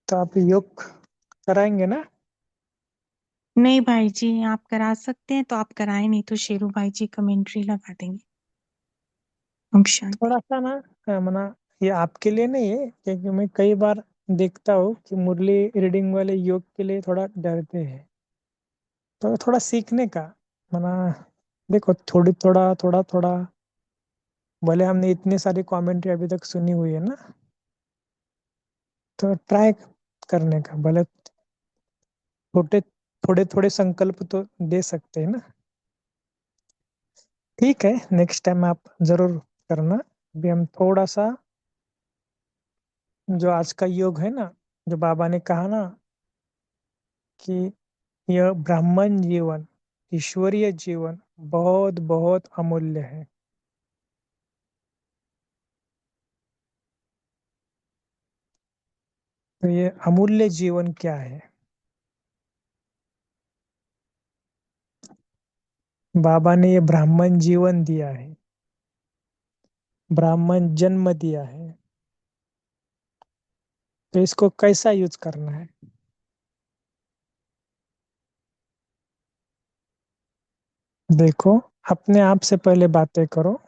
तो आप योग कराएंगे ना? नहीं भाई जी, आप करा सकते हैं तो आप कराएं, नहीं तो शेरू भाई जी कमेंट्री लगा देंगे। ओम शांति। थोड़ा सा ना मना, ये आपके लिए नहीं है क्योंकि मैं कई बार देखता हूँ कि मुरली रीडिंग वाले योग के लिए थोड़ा डरते हैं। तो थोड़ा सीखने का मना, देखो थोड़ी थोड़ा थोड़ा थोड़ा, भले हमने इतनी सारी कमेंट्री अभी तक सुनी हुई है ना, तो ट्राई करने का, भले छोटे थोड़े थोड़े संकल्प तो दे सकते हैं ना। ठीक है, नेक्स्ट टाइम आप जरूर करना। अभी हम थोड़ा सा, जो आज का योग है ना, जो बाबा ने कहा ना कि यह ब्राह्मण जीवन, ईश्वरीय जीवन बहुत बहुत अमूल्य है। तो ये अमूल्य जीवन क्या है? बाबा ने ये ब्राह्मण जीवन दिया है, ब्राह्मण जन्म दिया है। तो इसको कैसा यूज करना है? देखो, अपने आप से पहले बातें करो,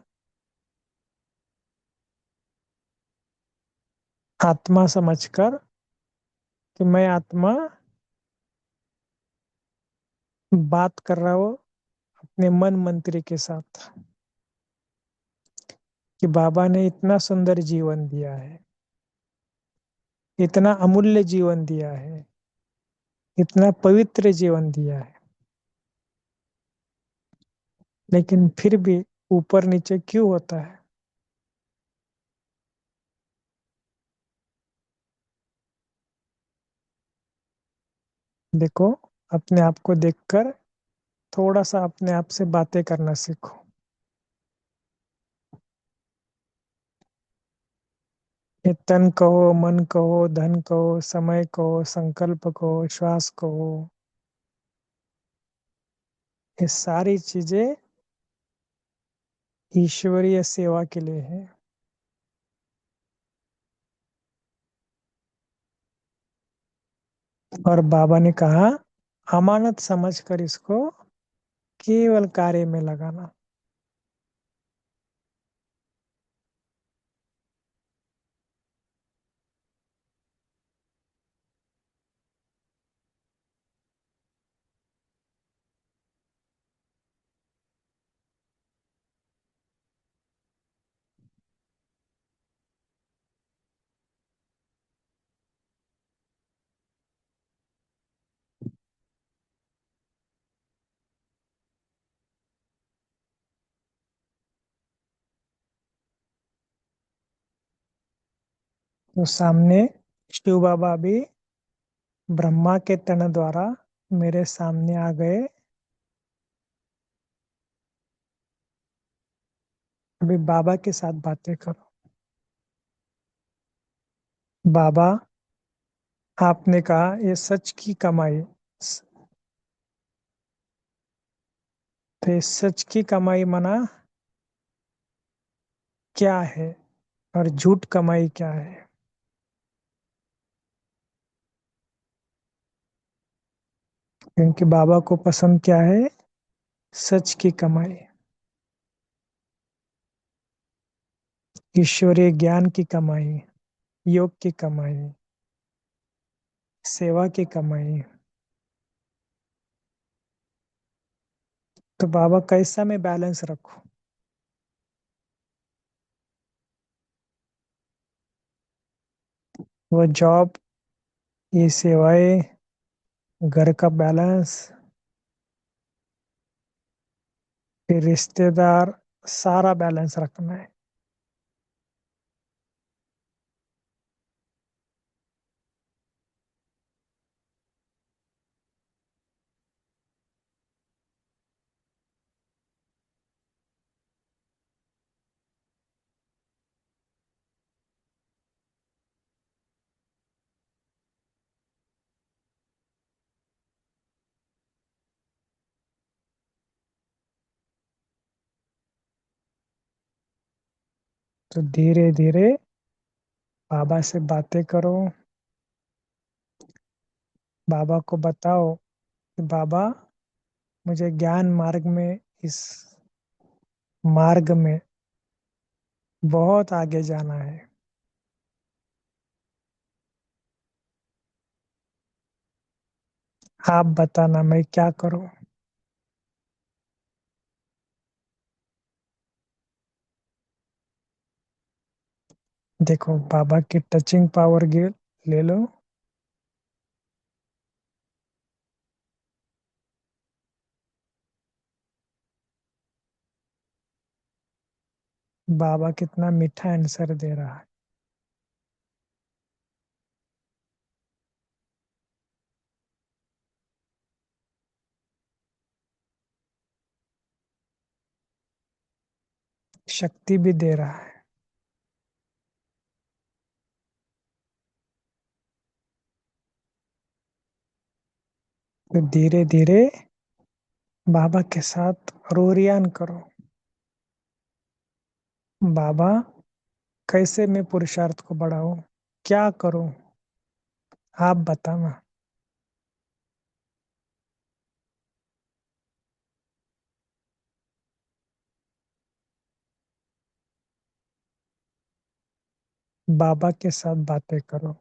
आत्मा समझकर कि मैं आत्मा बात कर रहा हूँ अपने मन मंत्री के साथ, कि बाबा ने इतना सुंदर जीवन दिया है, इतना अमूल्य जीवन दिया है, इतना पवित्र जीवन दिया है, लेकिन फिर भी ऊपर नीचे क्यों होता है? देखो, अपने आप को देखकर थोड़ा सा अपने आप से बातें करना सीखो। ये तन कहो, मन कहो, धन कहो, समय कहो, संकल्प कहो, श्वास कहो, ये सारी चीजें ईश्वरीय सेवा के लिए है। और बाबा ने कहा, अमानत समझकर इसको केवल कार्य में लगाना। तो सामने शिव बाबा भी ब्रह्मा के तन द्वारा मेरे सामने आ गए। अभी बाबा के साथ बातें करो। बाबा, आपने कहा ये सच की कमाई, तो ये सच की कमाई मना क्या है, और झूठ कमाई क्या है? क्योंकि बाबा को पसंद क्या है? सच की कमाई, ईश्वरीय ज्ञान की कमाई, योग की कमाई, सेवा की कमाई। तो बाबा कैसा मैं बैलेंस रखूं? वो जॉब, ये सेवाएं, घर का बैलेंस, फिर रिश्तेदार, सारा बैलेंस रखना है। तो धीरे धीरे बाबा से बातें करो, बाबा को बताओ कि बाबा, मुझे ज्ञान मार्ग में, इस मार्ग में बहुत आगे जाना है। आप बताना मैं क्या करूं। देखो, बाबा की टचिंग पावर ले लो। बाबा कितना मीठा आंसर दे रहा है। शक्ति भी दे रहा है। तो धीरे धीरे बाबा के साथ रोरियान करो। बाबा, कैसे मैं पुरुषार्थ को बढ़ाऊं, क्या करूं, आप बताना। बाबा के साथ बातें करो।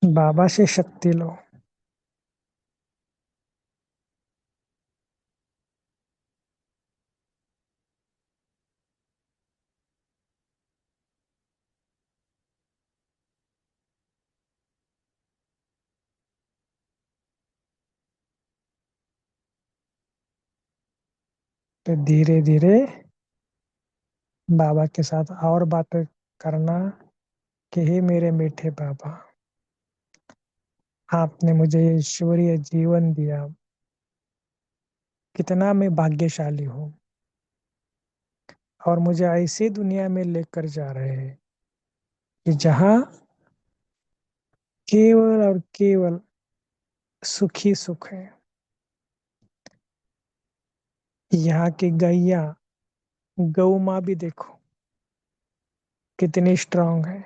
बाबा से शक्ति लो। तो धीरे धीरे बाबा के साथ और बातें करना कि हे मेरे मीठे बाबा, आपने मुझे ये ईश्वरीय जीवन दिया, कितना मैं भाग्यशाली हूँ। और मुझे ऐसी दुनिया में लेकर जा रहे हैं कि जहाँ केवल और केवल सुख ही सुख है। यहाँ की गैया, गौ माँ भी देखो कितनी स्ट्रांग है।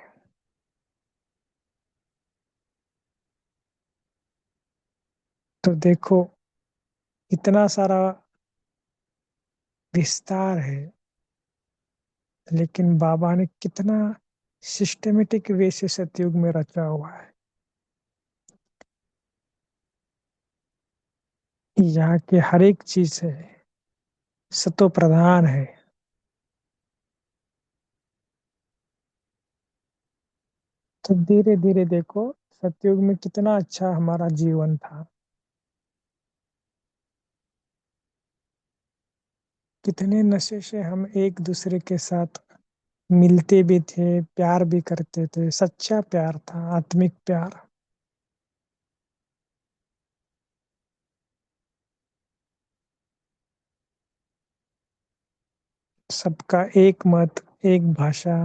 तो देखो, इतना सारा विस्तार है, लेकिन बाबा ने कितना सिस्टमेटिक वे से सतयुग में रचा हुआ है। यहाँ की हर एक चीज है, सतो प्रधान है। तो धीरे धीरे देखो, सतयुग में कितना अच्छा हमारा जीवन था। कितने नशे से हम एक दूसरे के साथ मिलते भी थे, प्यार भी करते थे, सच्चा प्यार था, आत्मिक प्यार। सबका एक मत, एक भाषा।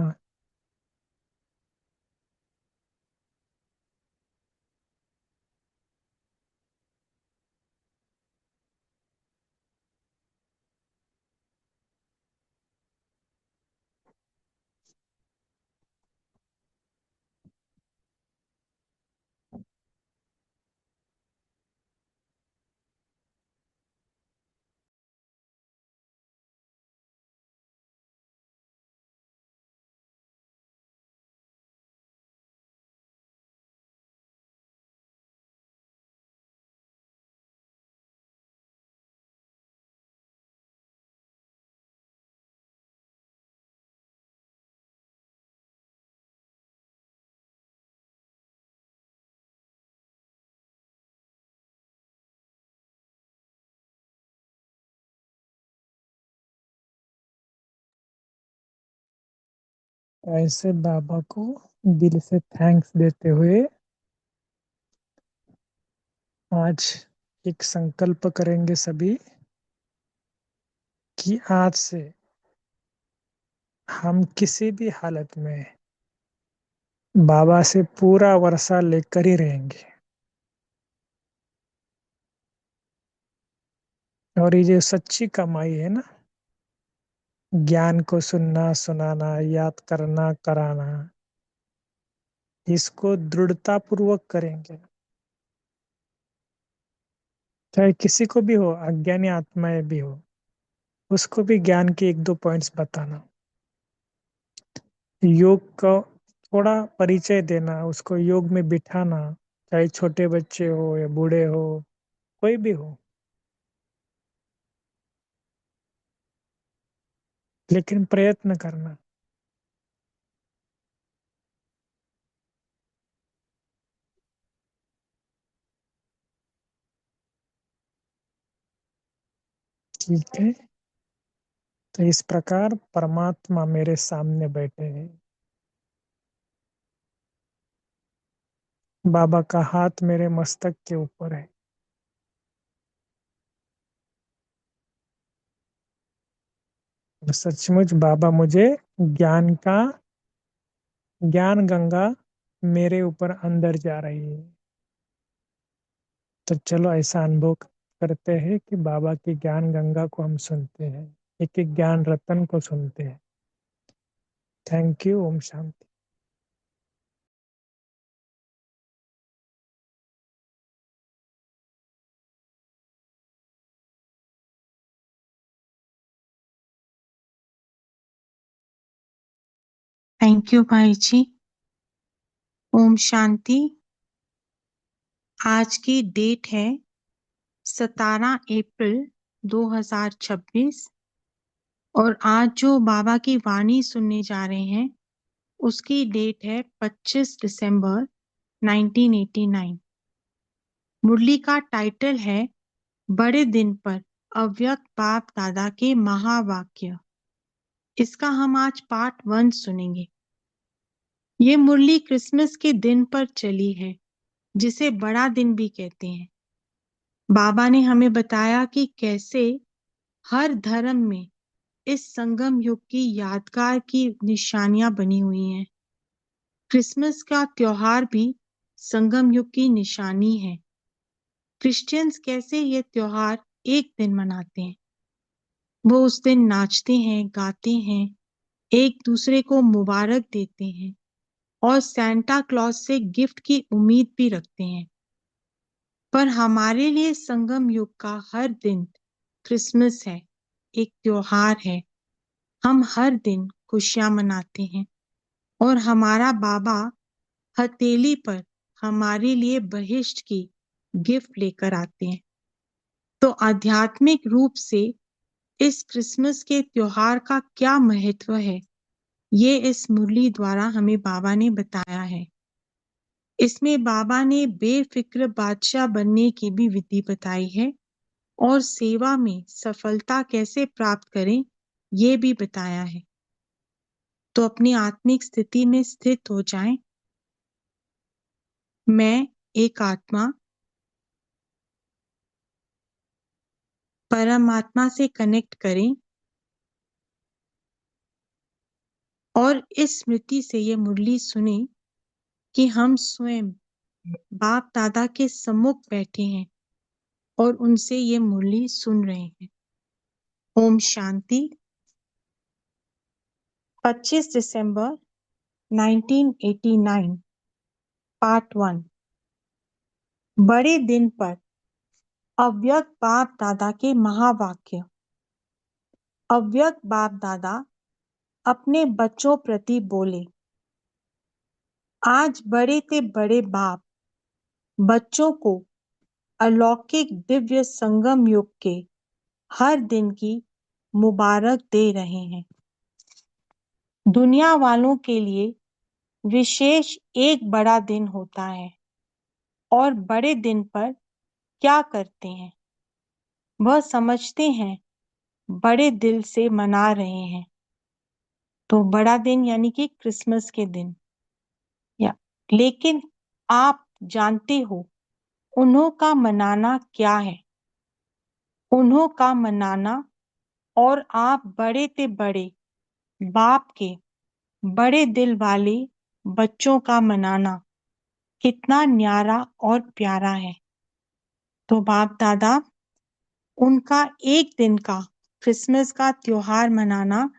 ऐसे बाबा को दिल से थैंक्स देते हुए आज एक संकल्प करेंगे सभी कि आज से हम किसी भी हालत में बाबा से पूरा वर्षा लेकर ही रहेंगे। और ये जो सच्ची कमाई है ना, ज्ञान को सुनना सुनाना, याद करना कराना, इसको दृढ़ता पूर्वक करेंगे। चाहे किसी को भी हो, अज्ञानी आत्माएं भी हो, उसको भी ज्ञान के एक दो पॉइंट्स बताना, योग का थोड़ा परिचय देना, उसको योग में बिठाना, चाहे छोटे बच्चे हो या बूढ़े हो, कोई भी हो, लेकिन प्रयत्न करना। ठीक है। तो इस प्रकार परमात्मा मेरे सामने बैठे हैं। बाबा का हाथ मेरे मस्तक के ऊपर है। और सचमुच बाबा मुझे ज्ञान का, ज्ञान गंगा मेरे ऊपर अंदर जा रही है। तो चलो ऐसा अनुभव करते हैं कि बाबा की ज्ञान गंगा को हम सुनते हैं, एक एक ज्ञान रतन को सुनते हैं। Thank you. ओम शांति। थैंक यू भाई जी। ओम शांति। आज की डेट है 17 अप्रैल 2026 और आज जो बाबा की वाणी सुनने जा रहे हैं उसकी डेट है 25 दिसंबर 1989। मुरली का टाइटल है बड़े दिन पर अव्यक्त बाप दादा के महावाक्य। इसका हम आज पार्ट 1 सुनेंगे। ये मुरली क्रिसमस के दिन पर चली है, जिसे बड़ा दिन भी कहते हैं। बाबा ने हमें बताया कि कैसे हर धर्म में इस संगम युग की यादगार की निशानियां बनी हुई हैं। क्रिसमस का त्योहार भी संगम युग की निशानी है। क्रिश्चियंस कैसे ये त्योहार एक दिन मनाते हैं। वो उस दिन नाचते हैं, गाते हैं, एक दूसरे को मुबारक देते हैं और सैंटा क्लॉज से गिफ्ट की उम्मीद भी रखते हैं। पर हमारे लिए संगम युग का हर दिन क्रिसमस है, एक त्योहार है। हम हर दिन खुशियां मनाते हैं और हमारा बाबा हथेली पर हमारे लिए बहिष्ट की गिफ्ट लेकर आते हैं। तो आध्यात्मिक रूप से इस क्रिसमस के त्योहार का क्या महत्व है, ये इस मुरली द्वारा हमें बाबा ने बताया है। इसमें बाबा ने बेफिक्र बादशाह बनने की भी विधि बताई है और सेवा में सफलता कैसे प्राप्त करें, ये भी बताया है। तो अपनी आत्मिक स्थिति में स्थित हो जाएं। मैं एक आत्मा परमात्मा से कनेक्ट करें और इस स्मृति से ये मुरली सुने कि हम स्वयं बाप दादा के सम्मुख बैठे हैं और उनसे ये मुरली सुन रहे हैं। ओम शांति। 25 दिसंबर 1989 पार्ट 1। बड़े दिन पर अव्यक्त बाप दादा के महावाक्य। अव्यक्त बाप दादा अपने बच्चों प्रति बोले, आज बड़े ते बड़े बाप बच्चों को अलौकिक दिव्य संगम युग के हर दिन की मुबारक दे रहे हैं। दुनिया वालों के लिए विशेष एक बड़ा दिन होता है और बड़े दिन पर क्या करते हैं, वह समझते हैं, बड़े दिल से मना रहे हैं। तो बड़ा दिन यानी कि क्रिसमस के दिन या, लेकिन आप जानते हो उन्हों का मनाना क्या है। उन्हों का मनाना और आप बड़े ते बड़े बाप के बड़े दिल वाले बच्चों का मनाना कितना न्यारा और प्यारा है। तो बाप दादा उनका एक दिन का क्रिसमस का त्योहार मनाना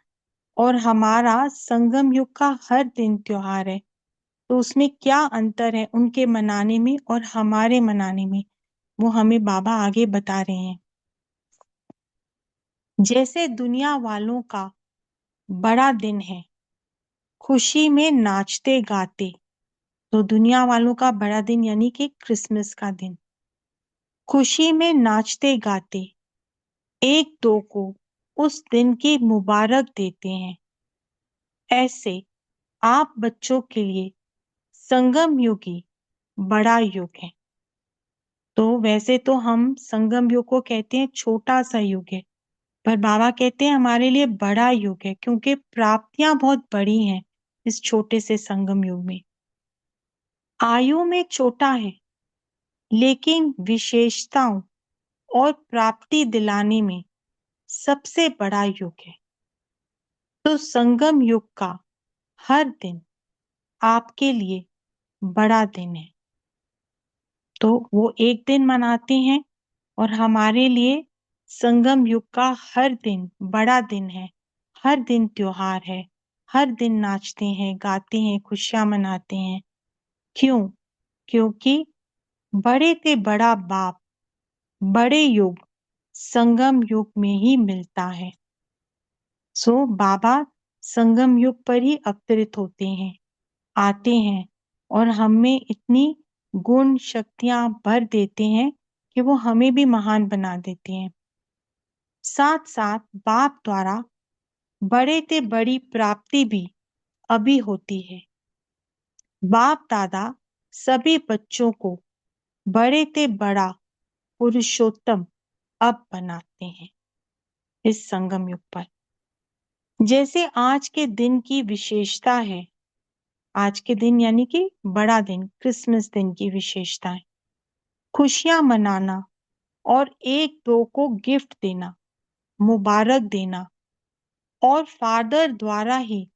और हमारा संगम युग का हर दिन त्योहार है, तो उसमें क्या अंतर है उनके मनाने में और हमारे मनाने में, वो हमें बाबा आगे बता रहे हैं। जैसे दुनिया वालों का बड़ा दिन है, खुशी में नाचते गाते, तो दुनिया वालों का बड़ा दिन यानी कि क्रिसमस का दिन, खुशी में नाचते गाते एक दो को उस दिन की मुबारक देते हैं, ऐसे आप बच्चों के लिए संगम युग ही बड़ा युग है। तो वैसे तो हम संगम युग को कहते हैं छोटा सा युग है, पर बाबा कहते हैं हमारे लिए बड़ा युग है, क्योंकि प्राप्तियां बहुत बड़ी हैं इस छोटे से संगम युग में। आयु में छोटा है, लेकिन विशेषताओं और प्राप्ति दिलाने में सबसे बड़ा युग है। तो संगम युग का हर दिन आपके लिए बड़ा दिन है। तो वो एक दिन मनाते हैं और हमारे लिए संगम युग का हर दिन बड़ा दिन है, हर दिन त्योहार है, हर दिन नाचते हैं, गाते हैं, खुशियां मनाते हैं। क्यों? क्योंकि बड़े से बड़ा बाप, बड़े युग संगम युग में ही मिलता है। सो बाबा संगम युग पर ही अवतरित होते हैं, आते हैं और हमें इतनी गुण शक्तियां भर देते हैं कि वो हमें भी महान बना देते हैं। साथ साथ बाप द्वारा बड़े से बड़ी प्राप्ति भी अभी होती है। बाप दादा सभी बच्चों को बड़े से बड़ा पुरुषोत्तम अब बनाते हैं इस संगम युग पर। जैसे आज के दिन की विशेषता है, आज के दिन यानी कि बड़ा दिन क्रिसमस दिन की विशेषता है, खुशियां मनाना और एक दो को गिफ्ट देना, मुबारक देना और फादर द्वारा ही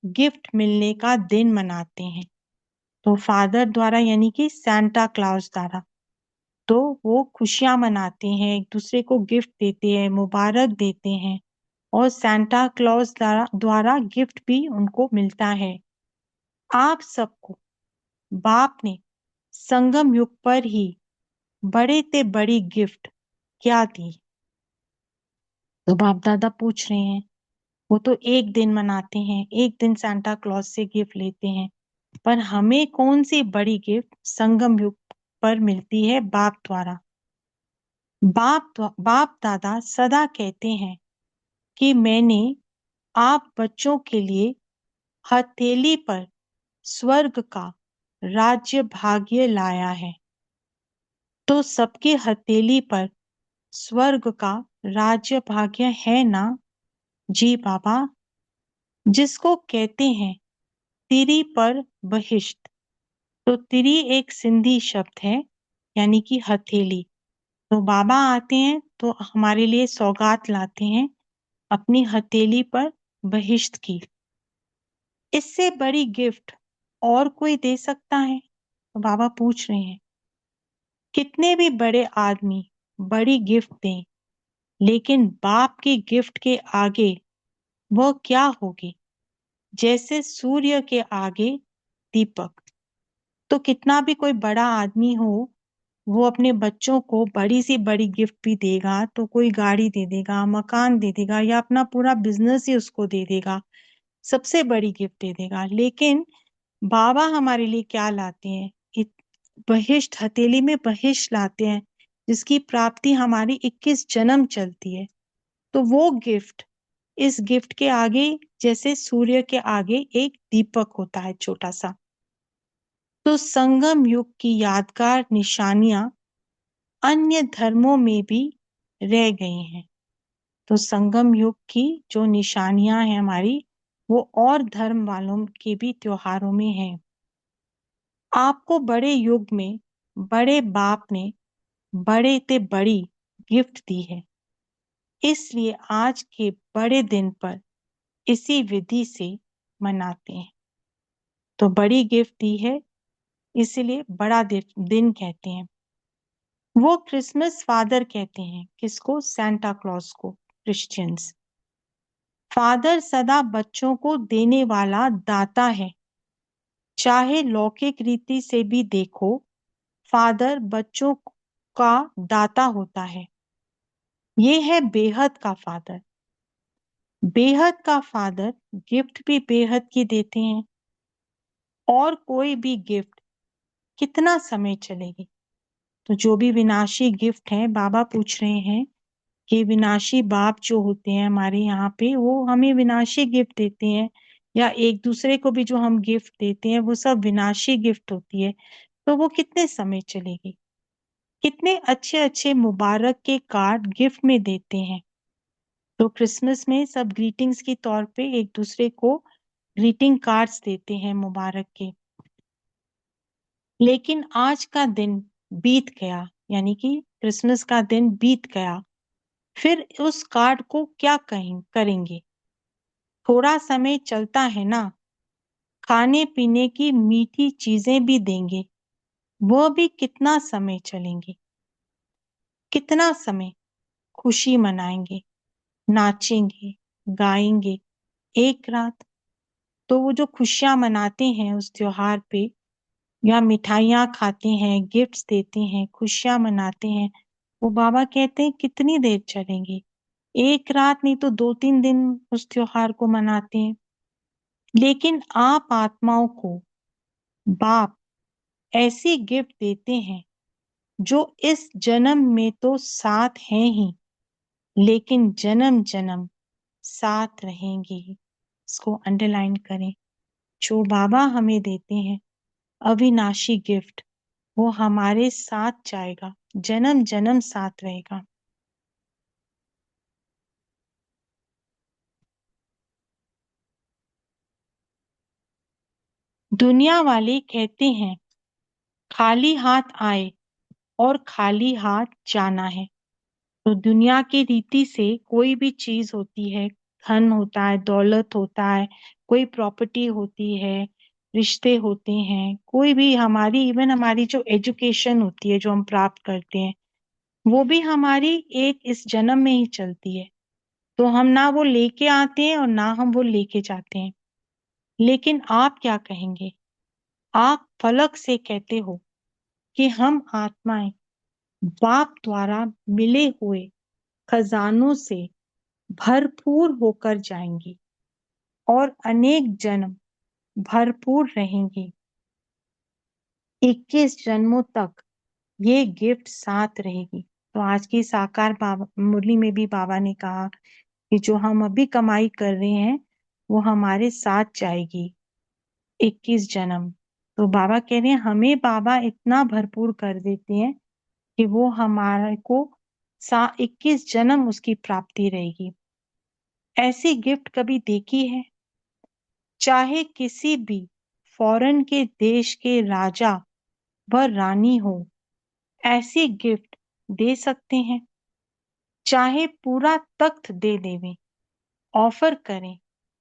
गिफ्ट मिलने का दिन मनाते हैं। तो फादर द्वारा यानी कि सैंटा क्लॉज द्वारा, तो वो खुशियां मनाते हैं, एक दूसरे को गिफ्ट देते हैं, मुबारक देते हैं और सैंटा क्लॉज द्वारा गिफ्ट भी उनको मिलता है। आप सबको बाप ने संगम युग पर ही बड़े से बड़ी गिफ्ट क्या दी? तो बाप दादा पूछ रहे हैं, वो तो एक दिन मनाते हैं, एक दिन सांता क्लॉज से गिफ्ट लेते हैं, पर हमें कौन सी बड़ी गिफ्ट संगम युग पर मिलती है बाप द्वारा? बाप दादा सदा कहते हैं कि मैंने आप बच्चों के लिए हथेली पर स्वर्ग का राज्य भाग्य लाया है। तो सबके हथेली पर स्वर्ग का राज्य भाग्य है ना? जी बाबा, जिसको कहते हैं तिरी पर बहिष्ट। तो तिरी एक सिंधी शब्द है, यानी कि हथेली। तो बाबा आते हैं तो हमारे लिए सौगात लाते हैं अपनी हथेली पर बहिष्ट की। इससे बड़ी गिफ्ट और कोई दे सकता है? तो बाबा पूछ रहे हैं, कितने भी बड़े आदमी बड़ी गिफ्ट दें, लेकिन बाप की गिफ्ट के आगे वह क्या होगी? जैसे सूर्य के आगे दीपक। तो कितना भी कोई बड़ा आदमी हो, वो अपने बच्चों को बड़ी सी बड़ी गिफ्ट भी देगा, तो कोई गाड़ी दे देगा, मकान दे देगा या अपना पूरा बिजनेस ही उसको दे देगा, सबसे बड़ी गिफ्ट दे देगा। लेकिन बाबा हमारे लिए क्या लाते हैं? बहिष्ट, हथेली में बहिष्ट लाते हैं, जिसकी प्राप्ति हमारी 21 जन्म चलती है। तो वो गिफ्ट, इस गिफ्ट के आगे जैसे सूर्य के आगे एक दीपक होता है छोटा सा। तो संगम युग की यादगार निशानियां अन्य धर्मों में भी रह गई हैं। तो संगम युग की जो निशानियां हैं हमारी, वो और धर्म वालों के भी त्योहारों में है। आपको बड़े युग में बड़े बाप ने बड़े से बड़ी गिफ्ट दी है, इसलिए आज के बड़े दिन पर इसी विधि से मनाते हैं। तो बड़ी गिफ्ट दी है, इसीलिए बड़ा दिन कहते हैं। वो क्रिसमस फादर कहते हैं किसको? सैंटा क्लॉज को। क्रिश्चियंस। फादर सदा बच्चों को देने वाला दाता है। चाहे लौकिक रीति से भी देखो, फादर बच्चों का दाता होता है। ये है बेहद का फादर। बेहद का फादर गिफ्ट भी बेहद की देते हैं। और कोई भी गिफ्ट कितना समय चलेगी? तो जो भी विनाशी गिफ्ट है, बाबा पूछ रहे हैं कि विनाशी बाप जो होते हैं हमारे यहाँ पे, वो हमें विनाशी गिफ्ट देते हैं, या एक दूसरे को भी जो हम गिफ्ट देते हैं वो सब विनाशी गिफ्ट होती है। तो वो कितने समय चलेगी? कितने अच्छे अच्छे मुबारक के कार्ड गिफ्ट में देते हैं। तो क्रिसमस में सब ग्रीटिंग्स के तौर पे एक दूसरे को ग्रीटिंग कार्ड्स देते हैं मुबारक के। लेकिन आज का दिन बीत गया, यानी कि क्रिसमस का दिन बीत गया, फिर उस कार्ड को क्या करेंगे? थोड़ा समय चलता है ना, खाने पीने की मीठी चीजें भी देंगे, वह भी कितना समय चलेंगे? कितना समय खुशी मनाएंगे, नाचेंगे, गाएंगे एक रात? तो वो जो खुशियां मनाते हैं उस त्योहार पे, या मिठाइयाँ खाते हैं, गिफ्ट्स देते हैं, खुशियां मनाते हैं, वो बाबा कहते हैं कितनी देर चलेंगे? एक रात नहीं तो 2-3 दिन उस त्योहार को मनाते हैं। लेकिन आप आत्माओं को बाप ऐसी गिफ्ट देते हैं जो इस जन्म में तो साथ हैं ही, लेकिन जन्म जन्म साथ रहेंगे ही। इसको अंडरलाइन करें। जो बाबा हमें देते हैं अविनाशी गिफ्ट, वो हमारे साथ जाएगा, जन्म जन्म साथ रहेगा। दुनिया वाले कहते हैं खाली हाथ आए और खाली हाथ जाना है। तो दुनिया की रीति से कोई भी चीज होती है, धन होता है, दौलत होता है, कोई प्रॉपर्टी होती है, रिश्ते होते हैं, कोई भी हमारी, इवन हमारी जो एजुकेशन होती है जो हम प्राप्त करते हैं, वो भी हमारी एक इस जन्म में ही चलती है। तो हम ना वो लेके आते हैं और ना हम वो लेके जाते हैं। लेकिन आप क्या कहेंगे? आप फलक से कहते हो कि हम आत्माएं बाप द्वारा मिले हुए खजानों से भरपूर होकर जाएंगी और अनेक जन्म भरपूर रहेंगी। 21 जन्मों तक ये गिफ्ट साथ रहेगी। तो आज की साकार बाबा मुरली में भी बाबा ने कहा कि जो हम अभी कमाई कर रहे हैं वो हमारे साथ जाएगी 21 जन्म। तो बाबा कह रहे हैं हमें बाबा इतना भरपूर कर देते हैं कि वो हमारे को 21 जन्म उसकी प्राप्ति रहेगी। ऐसी गिफ्ट कभी देखी है? चाहे किसी भी फॉरेन के देश के राजा व रानी हो, ऐसी गिफ्ट दे सकते हैं। चाहे पूरा तख्त दे देवें, ऑफर करें,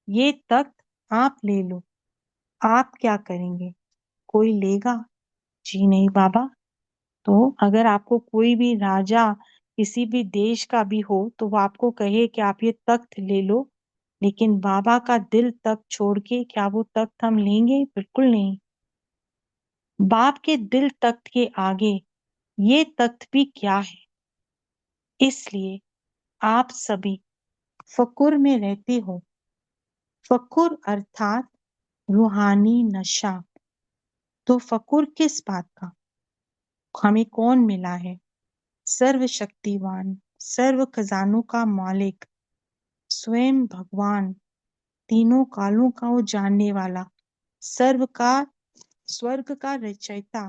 ये तख्त आप ले लो, आप क्या करेंगे? कोई लेगा? जी नहीं बाबा। तो अगर आपको कोई भी राजा किसी भी देश का भी हो तो वो आपको कहे कि आप ये तख्त ले लो, लेकिन बाबा का दिल तख्त छोड़ के क्या वो तख्त हम लेंगे? बिल्कुल नहीं। बाप के दिल तख्त के आगे ये तख्त भी क्या है? इसलिए आप सभी फकुर में रहते हो। फकुर अर्थात रूहानी नशा। तो फकुर किस बात का? हमें कौन मिला है? सर्वशक्तिवान, सर्व खजानों का मालिक, स्वयं भगवान, तीनों कालों का वो जानने वाला, सर्व का स्वर्ग का रचयिता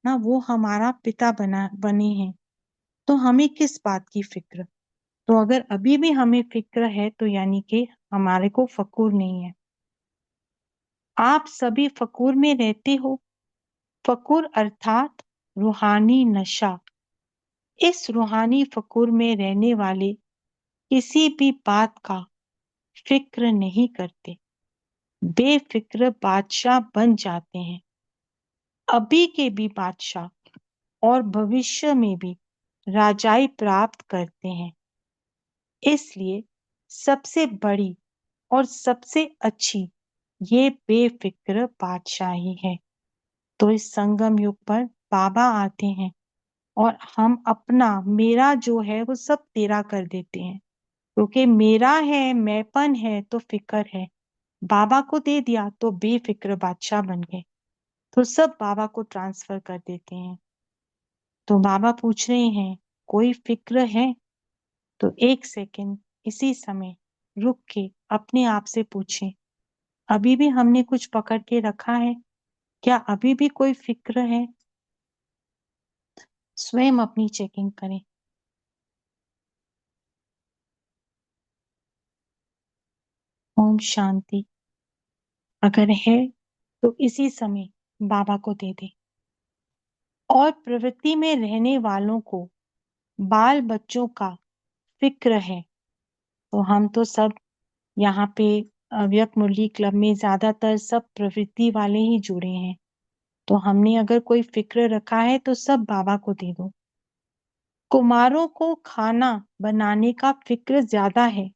ना, वो हमारा पिता बने हैं। तो हमें किस बात की फिक्र? तो अगर अभी भी हमें फिक्र है तो यानी कि हमारे को फकूर नहीं है। आप सभी फकूर में रहते हो। फकूर अर्थात रूहानी नशा। इस रूहानी फकूर में रहने वाले किसी भी बात का फिक्र नहीं करते, बेफिक्र बादशाह बन जाते हैं। अभी के भी बादशाह और भविष्य में भी राजाई प्राप्त करते हैं। इसलिए सबसे बड़ी और सबसे अच्छी ये बेफिक्र बादशाही है। तो इस संगम युग पर बाबा आते हैं और हम अपना मेरा जो है वो सब तेरा कर देते हैं, क्योंकि मेरा है, मैंपन है तो फिक्र है। बाबा को दे दिया तो बेफिक्र बादशाह बन गए, तो सब बाबा को ट्रांसफर कर देते हैं। तो बाबा पूछ रहे हैं कोई फिक्र है? तो एक सेकंड इसी समय रुक के अपने आप से पूछें, अभी भी हमने कुछ पकड़ के रखा है? क्या अभी भी कोई फिक्र है? स्वयं अपनी चेकिंग करें। ओम शांति। अगर है तो इसी समय बाबा को दे दे। और प्रवृत्ति में रहने वालों को बाल बच्चों का फिक्र है। तो हम तो सब यहाँ पे अव्यक्त मुरली क्लब में ज्यादातर सब प्रवृत्ति वाले ही जुड़े हैं, तो हमने अगर कोई फिक्र रखा है तो सब बाबा को दे दो। कुमारों को खाना बनाने का फिक्र ज्यादा है।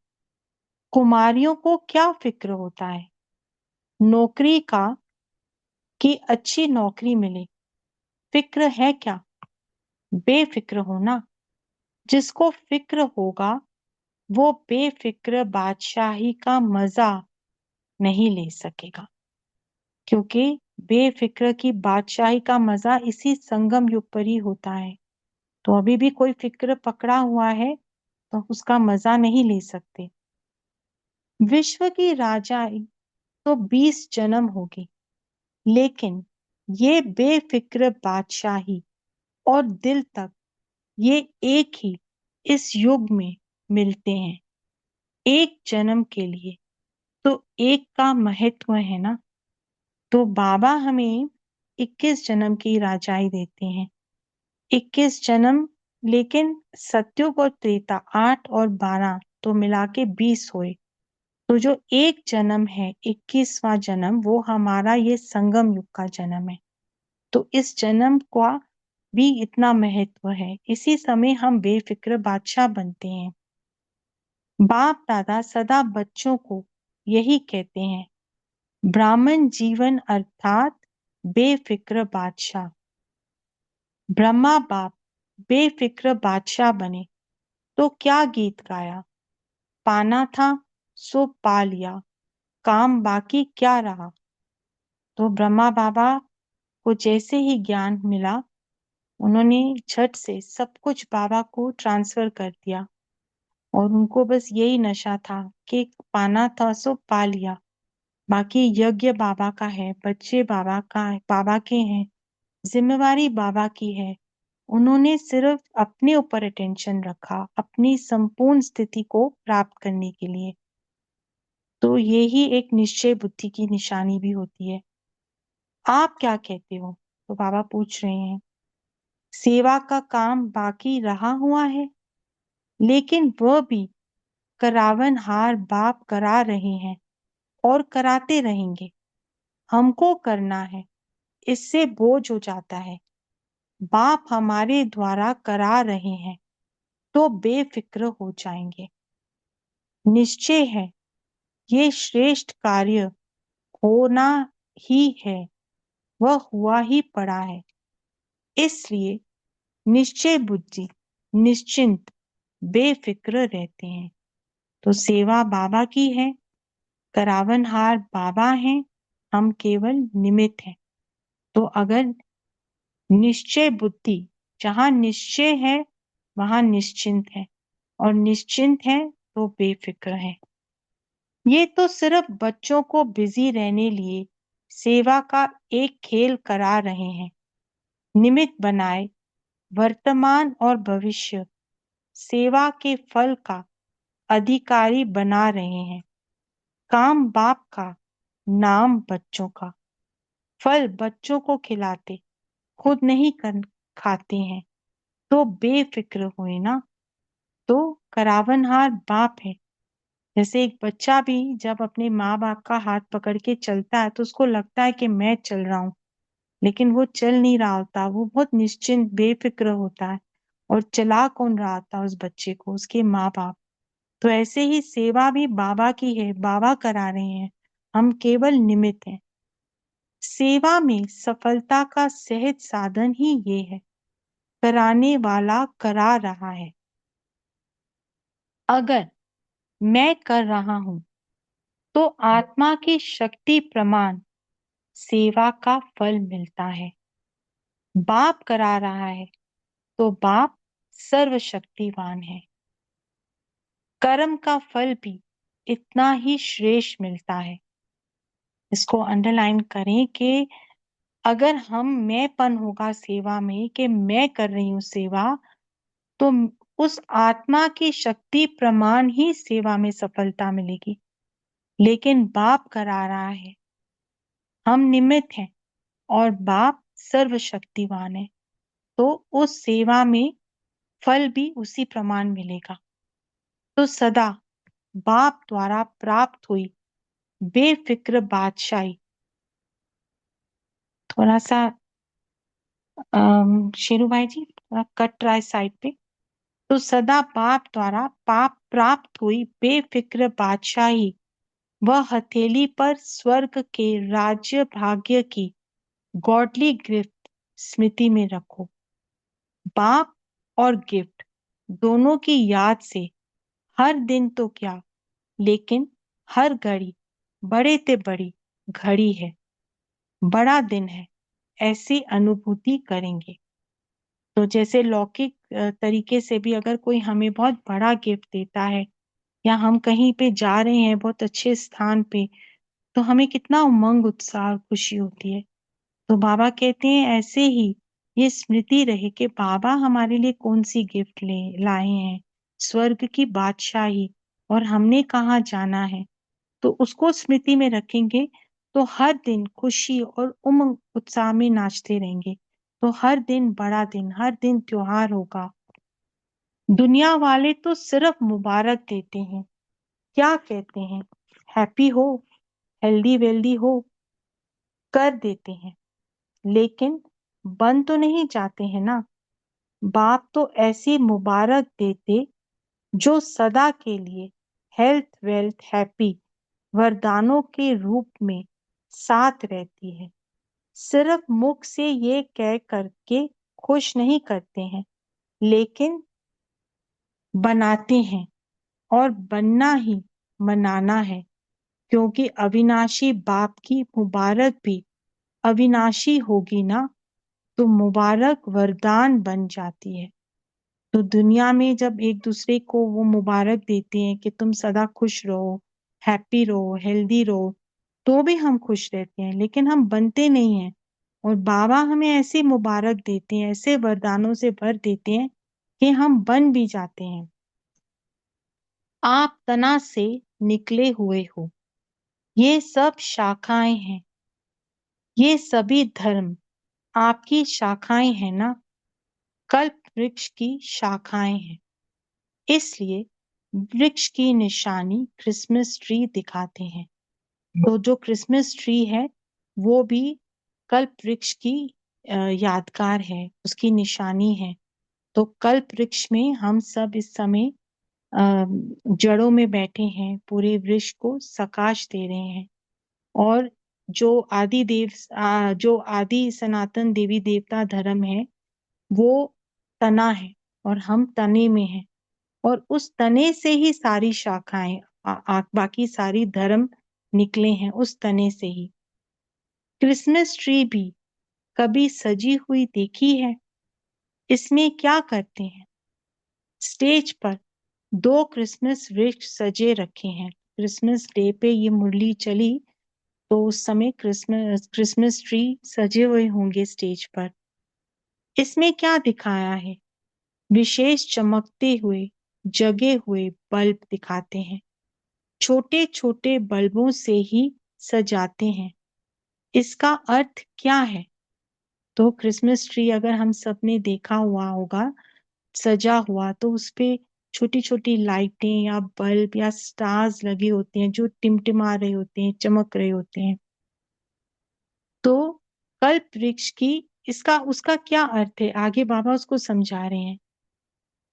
कुमारियों को क्या फिक्र होता है? नौकरी का, कि अच्छी नौकरी मिले। फिक्र है क्या? बेफिक्र होना। जिसको फिक्र होगा वो बेफिक्र बादशाही का मजा नहीं ले सकेगा, क्योंकि बेफिक्र की बादशाही का मजा इसी संगम युग पर ही होता है। तो अभी भी कोई फिक्र पकड़ा हुआ है तो उसका मजा नहीं ले सकते। विश्व की राजाई तो 20 जन्म होगी, लेकिन ये बेफिक्र बादशाही और दिल तक ये एक ही इस युग में मिलते हैं, एक जन्म के लिए। तो एक का महत्व है ना। तो बाबा हमें 21 जन्म की राजाई देते हैं। 21 जन्म, लेकिन सतयुग और त्रेता 8 और 12 तो मिला के 20 हुए। तो जो एक जन्म है, 21वां जन्म, वो हमारा ये संगम युग का जन्म है। तो इस जन्म का भी इतना महत्व है। इसी समय हम बेफिक्र बादशाह बनते हैं। बाप दादा सदा बच्चों को यही कहते हैं, ब्राह्मण जीवन अर्थात बेफिक्र बादशाह। ब्रह्मा बाप बेफिक्र बादशाह बने तो क्या गीत गाया? पाना था सो पा लिया, काम बाकी क्या रहा। तो ब्रह्मा बाबा को जैसे ही ज्ञान मिला, उन्होंने झट से सब कुछ बाबा को ट्रांसफर कर दिया, और उनको बस यही नशा था कि पाना था सो पा लिया, बाकी यज्ञ बाबा का है, बच्चे बाबा का है, बाबा के हैं, जिम्मेवारी बाबा की है। उन्होंने सिर्फ अपने ऊपर अटेंशन रखा अपनी संपूर्ण स्थिति को प्राप्त करने के लिए। तो यही एक निश्चय बुद्धि की निशानी भी होती है। आप क्या कहते हो? तो बाबा पूछ रहे हैं, सेवा का काम बाकी रहा हुआ है, लेकिन वह भी करावनहार बाप करा रहे हैं और कराते रहेंगे। हमको करना है, इससे बोझ हो जाता है। बाप हमारे द्वारा करा रहे हैं तो बेफिक्र हो जाएंगे। निश्चय है ये श्रेष्ठ कार्य होना ही है, वह हुआ ही पड़ा है। इसलिए निश्चय बुद्धि निश्चिंत बेफिक्र रहते हैं। तो सेवा बाबा की है, करावनहार बाबा हैं, हम केवल निमित्त हैं। तो अगर निश्चय बुद्धि, जहां निश्चय है वहां निश्चिंत है, और निश्चिंत है तो बेफिक्र है। ये तो सिर्फ बच्चों को बिजी रहने लिए सेवा का एक खेल करा रहे हैं। निमित्त बनाए वर्तमान और भविष्य सेवा के फल का अधिकारी बना रहे हैं। काम बाप का, नाम बच्चों का, फल बच्चों को खिलाते, खुद नहीं खाते हैं, तो बेफिक्र हुए ना। तो करावनहार बाप है। जैसे एक बच्चा भी जब अपने माँ बाप का हाथ पकड़ के चलता है तो उसको लगता है कि मैं चल रहा हूँ, लेकिन वो चल नहीं रहा होता, वो बहुत निश्चिंत बेफिक्र होता है। और चला कौन रहा था उस बच्चे को? उसके माँ बाप। तो ऐसे ही सेवा भी बाबा की है, बाबा करा रहे हैं, हम केवल निमित्त हैं। सेवा में सफलता का सहज साधन ही ये है, कराने वाला करा रहा है। अगर मैं कर रहा हूं तो आत्मा की शक्ति प्रमाण सेवा का फल मिलता है। बाप करा रहा है तो बाप सर्वशक्तिवान है। कर्म का फल भी इतना ही श्रेष्ठ मिलता है। इसको अंडरलाइन करें कि अगर हम मैंपन होगा सेवा में कि मैं कर रही हूं सेवा, तो उस आत्मा की शक्ति प्रमाण ही सेवा में सफलता मिलेगी। लेकिन बाप करा रहा है, हम निमित्त हैं और बाप सर्वशक्तिवान है, तो उस सेवा में फल भी उसी प्रमाण मिलेगा। तो सदा बाप द्वारा प्राप्त हुई बेफिक्र बादशाही, थोड़ा सा शेरू भाई जी थोड़ा कट रहा है साइड पे। तो सदा बाप द्वारा पाप प्राप्त हुई बेफिक्र बादशाही वह हथेली पर स्वर्ग के राज्य भाग्य की गॉडली गिफ्ट स्मृति में रखो। बाप और गिफ्ट दोनों की याद से हर दिन तो क्या, लेकिन हर घड़ी बड़े ते बड़ी घड़ी है, बड़ा दिन है, ऐसी अनुभूति करेंगे। तो जैसे लौकिक तरीके से भी अगर कोई हमें बहुत बड़ा गिफ्ट देता है, या हम कहीं पे जा रहे हैं बहुत अच्छे स्थान पे, तो हमें कितना उमंग उत्साह और खुशी होती है। तो बाबा कहते हैं ऐसे ही ये स्मृति रहे कि बाबा हमारे लिए कौन सी गिफ्ट ले लाए हैं, स्वर्ग की बादशाही, और हमने कहाँ जाना है। तो उसको स्मृति में रखेंगे तो हर दिन खुशी और उमंग उत्साह में नाचते रहेंगे। तो हर दिन बड़ा दिन, हर दिन त्योहार होगा। दुनिया वाले तो सिर्फ मुबारक देते हैं, क्या कहते हैं, हैप्पी हो, हेल्दी वेल्दी हो, कर देते हैं, लेकिन बन तो नहीं जाते हैं ना। बाप तो ऐसी मुबारक देते जो सदा के लिए हेल्थ वेल्थ हैप्पी वरदानों के रूप में साथ रहती है। सिर्फ मुख से ये कह करके खुश नहीं करते हैं, लेकिन बनाते हैं, और बनना ही मनाना है, क्योंकि अविनाशी बाप की मुबारक भी अविनाशी होगी ना, तो मुबारक वरदान बन जाती है। तो दुनिया में जब एक दूसरे को वो मुबारक देते हैं कि तुम सदा खुश रहो, हैप्पी रहो, हेल्दी रहो, तो भी हम खुश रहते हैं, लेकिन हम बनते नहीं हैं। और बाबा हमें ऐसी मुबारक देते हैं, ऐसे वरदानों से भर देते हैं कि हम बन भी जाते हैं। आप तना से निकले हुए हो, ये सब शाखाएं हैं, ये सभी धर्म आपकी शाखाएं हैं ना, कल्प वृक्ष की शाखाएं हैं। इसलिए वृक्ष की निशानी क्रिसमस ट्री दिखाते हैं। तो जो क्रिसमस ट्री है वो भी कल्प वृक्ष की यादगार है, उसकी निशानी है। तो कल्प वृक्ष में हम सब इस समय जड़ों में बैठे हैं, पूरे वृक्ष को सकाश दे रहे हैं। और जो आदि सनातन देवी देवता धर्म है वो तना है, और हम तने में हैं। और उस तने से ही सारी शाखाएं, बाकी सारी धर्म निकले हैं उस तने से ही। क्रिसमस ट्री भी कभी सजी हुई देखी है? इसमें क्या करते हैं? स्टेज पर दो क्रिसमस वृक्ष सजे रखे हैं। क्रिसमस डे पे ये मुरली चली, तो उस समय क्रिसमस ट्री सजे हुए होंगे स्टेज पर। इसमें क्या दिखाया है? विशेष चमकते हुए जगे हुए बल्ब दिखाते हैं। छोटे छोटे बल्बों से ही सजाते हैं। इसका अर्थ क्या है? तो क्रिसमस ट्री अगर हम सब ने देखा हुआ होगा सजा हुआ, तो उस पे छोटी छोटी लाइटें या बल्ब या स्टार्स लगे होते हैं जो टिमटिमा रहे होते हैं, चमक रहे होते हैं। तो कल्प वृक्ष की इसका उसका क्या अर्थ है, आगे बाबा उसको समझा रहे हैं।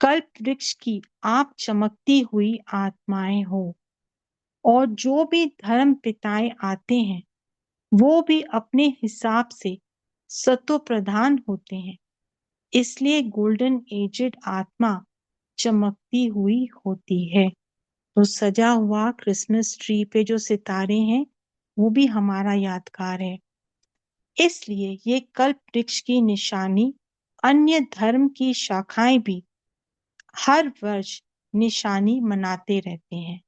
कल्प वृक्ष की आप चमकती हुई आत्माएं हो। और जो भी धर्म पिताएं आते हैं वो भी अपने हिसाब से सत्व प्रधान होते हैं, इसलिए गोल्डन एजेड आत्मा चमकती हुई होती है। तो सजा हुआ क्रिसमस ट्री पे जो सितारे हैं वो भी हमारा यादगार है। इसलिए ये कल्प वृक्ष की निशानी अन्य धर्म की शाखाएं भी हर वर्ष निशानी मनाते रहते हैं।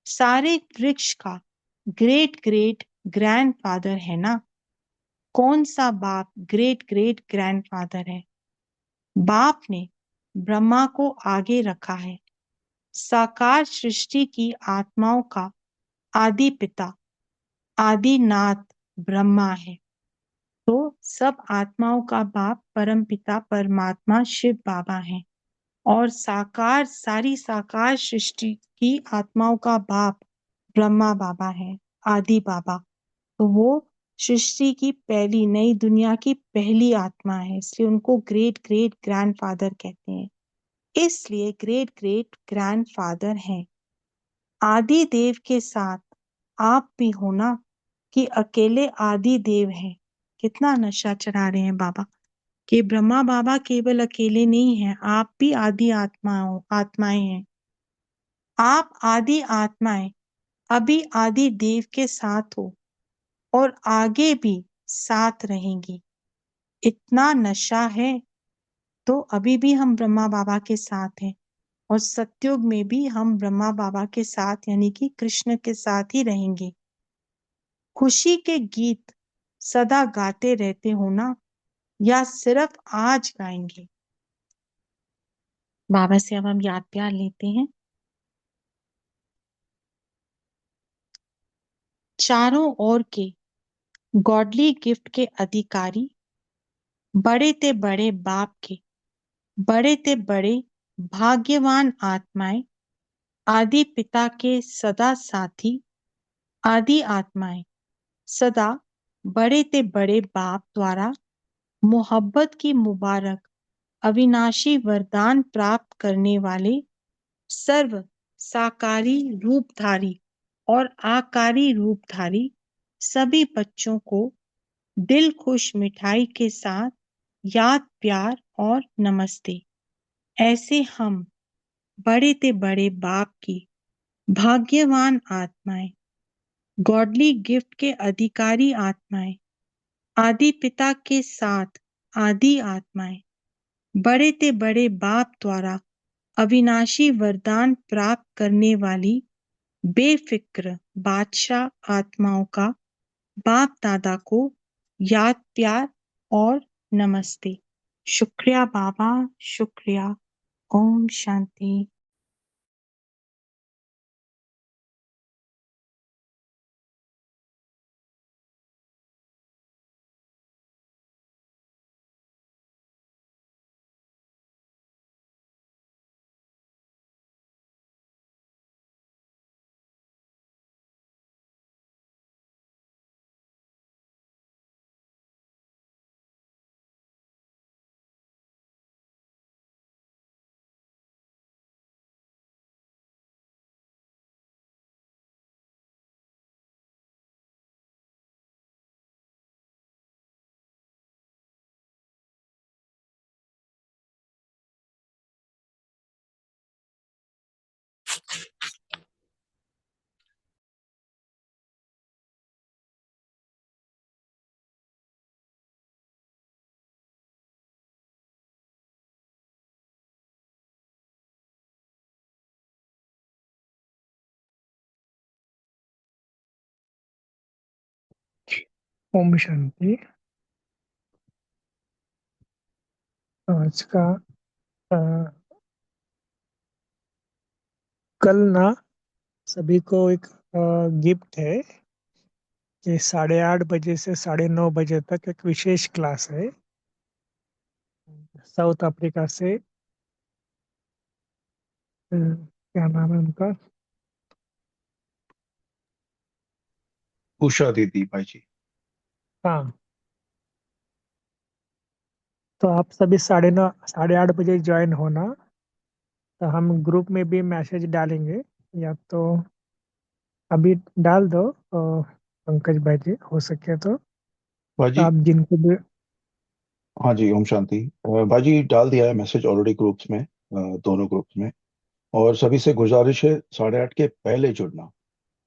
सारे वृक्ष का ग्रेट ग्रेट ग्रैंडफादर है ना। कौन सा बाप ग्रेट ग्रेट ग्रैंडफादर है? बाप ने ब्रह्मा को आगे रखा है। साकार सृष्टि की आत्माओं का आदि पिता आदिनाथ ब्रह्मा है। तो सब आत्माओं का बाप परम पिता परमात्मा शिव बाबा है। और सारी साकार सृष्टि की आत्माओं का बाप ब्रह्मा बाबा है, आदि बाबा। तो वो सृष्टि की पहली नई दुनिया की पहली आत्मा है, इसलिए उनको ग्रेट ग्रेट ग्रैंडफादर कहते हैं। इसलिए ग्रेट ग्रेट ग्रैंडफादर हैं। आदि देव के साथ आप भी हो ना, कि अकेले आदि देव हैं। कितना नशा चढ़ा रहे हैं बाबा कि ब्रह्मा बाबा केवल अकेले नहीं हैं, आप भी आदि आत्माएं हैं। आप आदि आत्माएं अभी आदि देव के साथ हो और आगे भी साथ रहेंगी। इतना नशा है। तो अभी भी हम ब्रह्मा बाबा के साथ हैं और सतयुग में भी हम ब्रह्मा बाबा के साथ यानी कि कृष्ण के साथ ही रहेंगे। खुशी के गीत सदा गाते रहते हो ना, या सिर्फ आज गाएंगे? बाबा से अब हम याद प्यार लेते हैं। चारों ओर के गॉडली गिफ्ट के अधिकारी, बड़े ते बड़े बाप के बड़े ते बड़े भाग्यवान आत्माएं, आदि पिता के सदा साथी आदि आत्माएं, सदा बड़े ते बड़े बाप द्वारा मोहब्बत की मुबारक अविनाशी वरदान प्राप्त करने वाले सर्व साकारी रूपधारी और आकारी रूपधारी सभी बच्चों को दिल खुश मिठाई के साथ याद प्यार और नमस्ते। ऐसे हम बड़े ते बड़े बाप की भाग्यवान आत्माएं, गॉडली गिफ्ट के अधिकारी आत्माएं, आदि पिता के साथ आदि आत्माएं, बड़े ते बड़े बाप द्वारा अविनाशी वरदान प्राप्त करने वाली बेफिक्र बादशाह आत्माओं का बाप दादा को याद प्यार और नमस्ते। शुक्रिया बाबा, शुक्रिया। ओम शांति। ओम शांति। आज का अ, कल ना सभी को एक गिफ्ट है कि 8:30 बजे से 9:30 बजे तक एक विशेष क्लास है साउथ अफ्रीका से। क्या नाम है उनका? उषा दीदी भाई जी। हाँ। तो आप सभी 9:30 8:30 बजे ज्वाइन होना। तो हम ग्रुप में भी मैसेज डालेंगे, या तो अभी डाल दो पंकज भाई जी, हो सके तो भाजी। आप जिनको भी। हाँ जी, ओम शांति। भाजी डाल दिया है मैसेज ऑलरेडी ग्रुप्स में, दोनों ग्रुप्स में। और सभी से गुजारिश है 8:30 के पहले जुड़ना,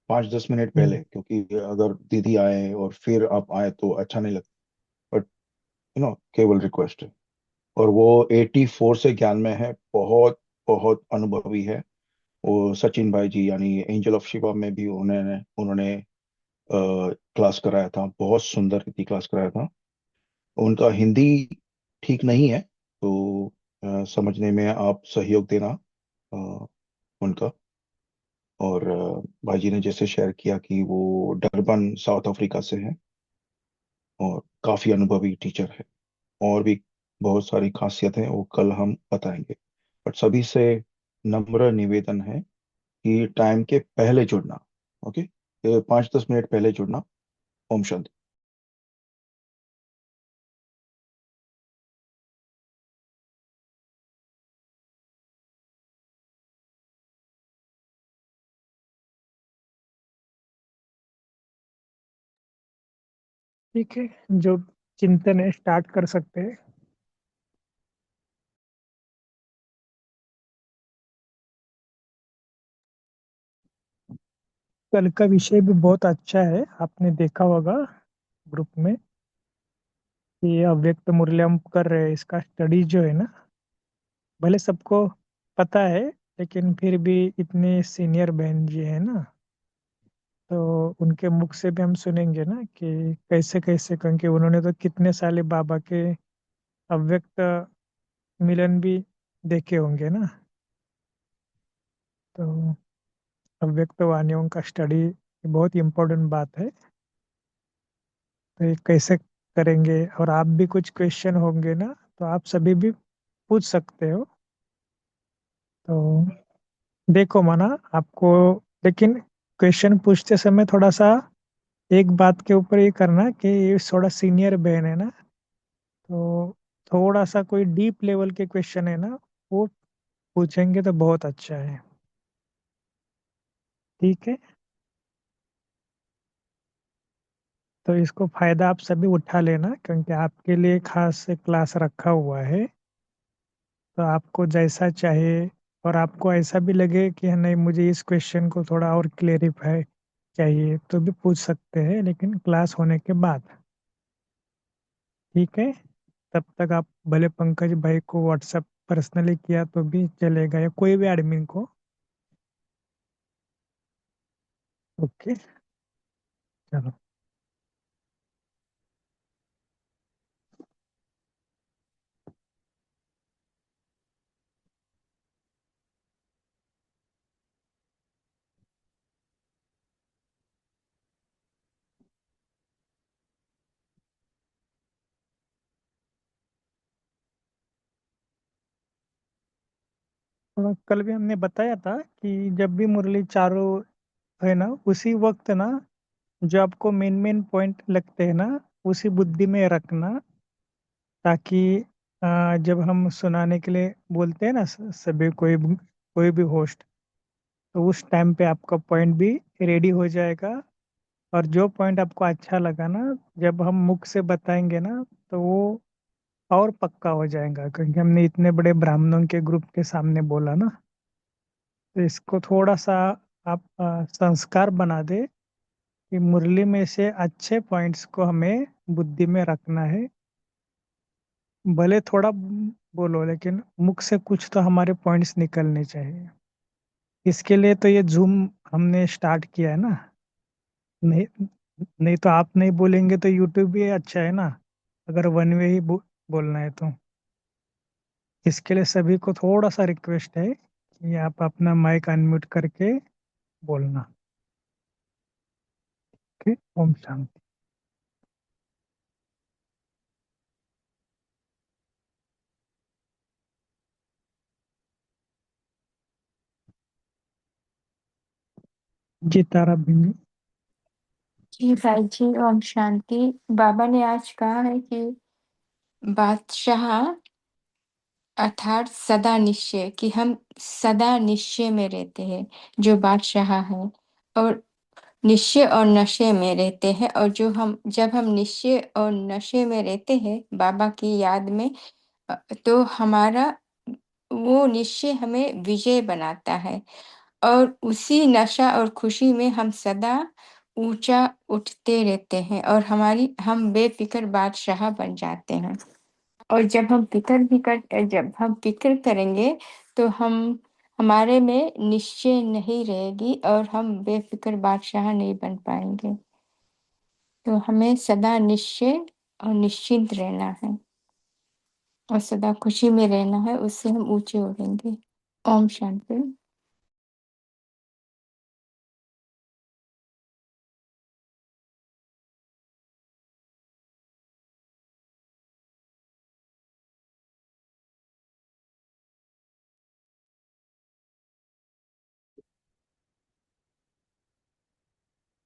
5-10 मिनट हम्म, पहले, क्योंकि अगर दीदी आए और फिर आप आए तो अच्छा नहीं लगता। बट केवल रिक्वेस्ट है। और वो 84 से ज्ञान में है, बहुत बहुत अनुभवी है। वो सचिन भाई जी यानी एंजल ऑफ शिवा में भी उन्होंने उन्होंने क्लास कराया था, बहुत सुंदर हिंदी क्लास कराया था। उनका हिंदी ठीक नहीं है, तो समझने में आप सहयोग देना अ, उनका। और भाई जी ने जैसे शेयर किया कि वो डरबन साउथ अफ्रीका से है और काफी अनुभवी टीचर है। और भी बहुत सारी खासियत है, वो कल हम बताएंगे। बट सभी से नम्र निवेदन है कि टाइम के पहले जुड़ना। ओके, 5-10 मिनट पहले जुड़ना। ओम शांति। ठीक है, जो चिंतन है स्टार्ट कर सकते हैं। कल का विषय भी बहुत अच्छा है, आपने देखा होगा ग्रुप में, कि अव्यक्त मुरली हम कर रहे हैं, इसका स्टडी जो है ना, भले सबको पता है, लेकिन फिर भी इतने सीनियर बहन जी है ना, तो उनके मुख से भी हम सुनेंगे ना कि कैसे कैसे, क्योंकि उन्होंने तो कितने साले बाबा के अव्यक्त मिलन भी देखे होंगे ना। तो अव्यक्त वाणियों का स्टडी बहुत इम्पोर्टेंट बात है। तो ये कैसे करेंगे, और आप भी कुछ क्वेश्चन होंगे ना, तो आप सभी भी पूछ सकते हो। तो देखो माना आपको, लेकिन क्वेश्चन पूछते समय थोड़ा सा एक बात के ऊपर ये करना कि ये थोड़ा सीनियर बहन है ना, तो थोड़ा सा कोई डीप लेवल के क्वेश्चन है ना, वो पूछेंगे तो बहुत अच्छा है। ठीक है, तो इसको फायदा आप सभी उठा लेना, क्योंकि आपके लिए खास से क्लास रखा हुआ है। तो आपको जैसा चाहे, और आपको ऐसा भी लगे कि नहीं मुझे इस क्वेश्चन को थोड़ा और क्लेरिफाई चाहिए, तो भी पूछ सकते हैं, लेकिन क्लास होने के बाद। ठीक है, तब तक आप भले पंकज भाई को व्हाट्सएप पर्सनली किया तो भी चलेगा, या कोई भी एडमिन को। ओके, चलो। कल भी हमने बताया था कि जब भी मुरली चारों है ना, उसी वक्त ना, जो आपको मेन मेन पॉइंट लगते हैं ना, उसी बुद्धि में रखना, ताकि जब हम सुनाने के लिए बोलते हैं ना, सभी कोई भी होस्ट, तो उस टाइम पे आपका पॉइंट भी रेडी हो जाएगा। और जो पॉइंट आपको अच्छा लगा ना, जब हम मुख से बताएंगे ना, तो वो और पक्का हो जाएगा, क्योंकि हमने इतने बड़े ब्राह्मणों के ग्रुप के सामने बोला ना। तो इसको थोड़ा सा आप संस्कार बना दे कि मुरली में से अच्छे पॉइंट्स को हमें बुद्धि में रखना है। भले थोड़ा बोलो, लेकिन मुख से कुछ तो हमारे पॉइंट्स निकलने चाहिए। इसके लिए तो ये जूम हमने स्टार्ट किया है ना। नहीं, नहीं तो आप नहीं बोलेंगे तो यूट्यूब भी अच्छा है ना, अगर वन वे ही बोलना है तो। इसके लिए सभी को थोड़ा सा रिक्वेस्ट है कि आप अपना माइक अनम्यूट करके बोलना। ओके, ओम शांति। जी तारा भी। जी भाई जी, ओम शांति। बाबा ने आज कहा है कि बादशाह अर्थात सदा निश्चय कि हम सदा निश्चय में रहते हैं, जो बादशाह है, और निश्चय और नशे में रहते हैं। और जब हम निश्चय और नशे में रहते हैं बाबा की याद में, तो हमारा वो निश्चय हमें विजय बनाता है, और उसी नशा और खुशी में हम सदा ऊंचा उठते रहते हैं, और हम बेफिक्र बादशाह बन जाते हैं। और जब हम फिक्र करेंगे, तो हमारे में निश्चय नहीं रहेगी, और हम बेफिक्र बादशाह नहीं बन पाएंगे। तो हमें सदा निश्चय और निश्चिंत रहना है, और सदा खुशी में रहना है, उससे हम ऊंचे उड़ेंगे। ओम शांति।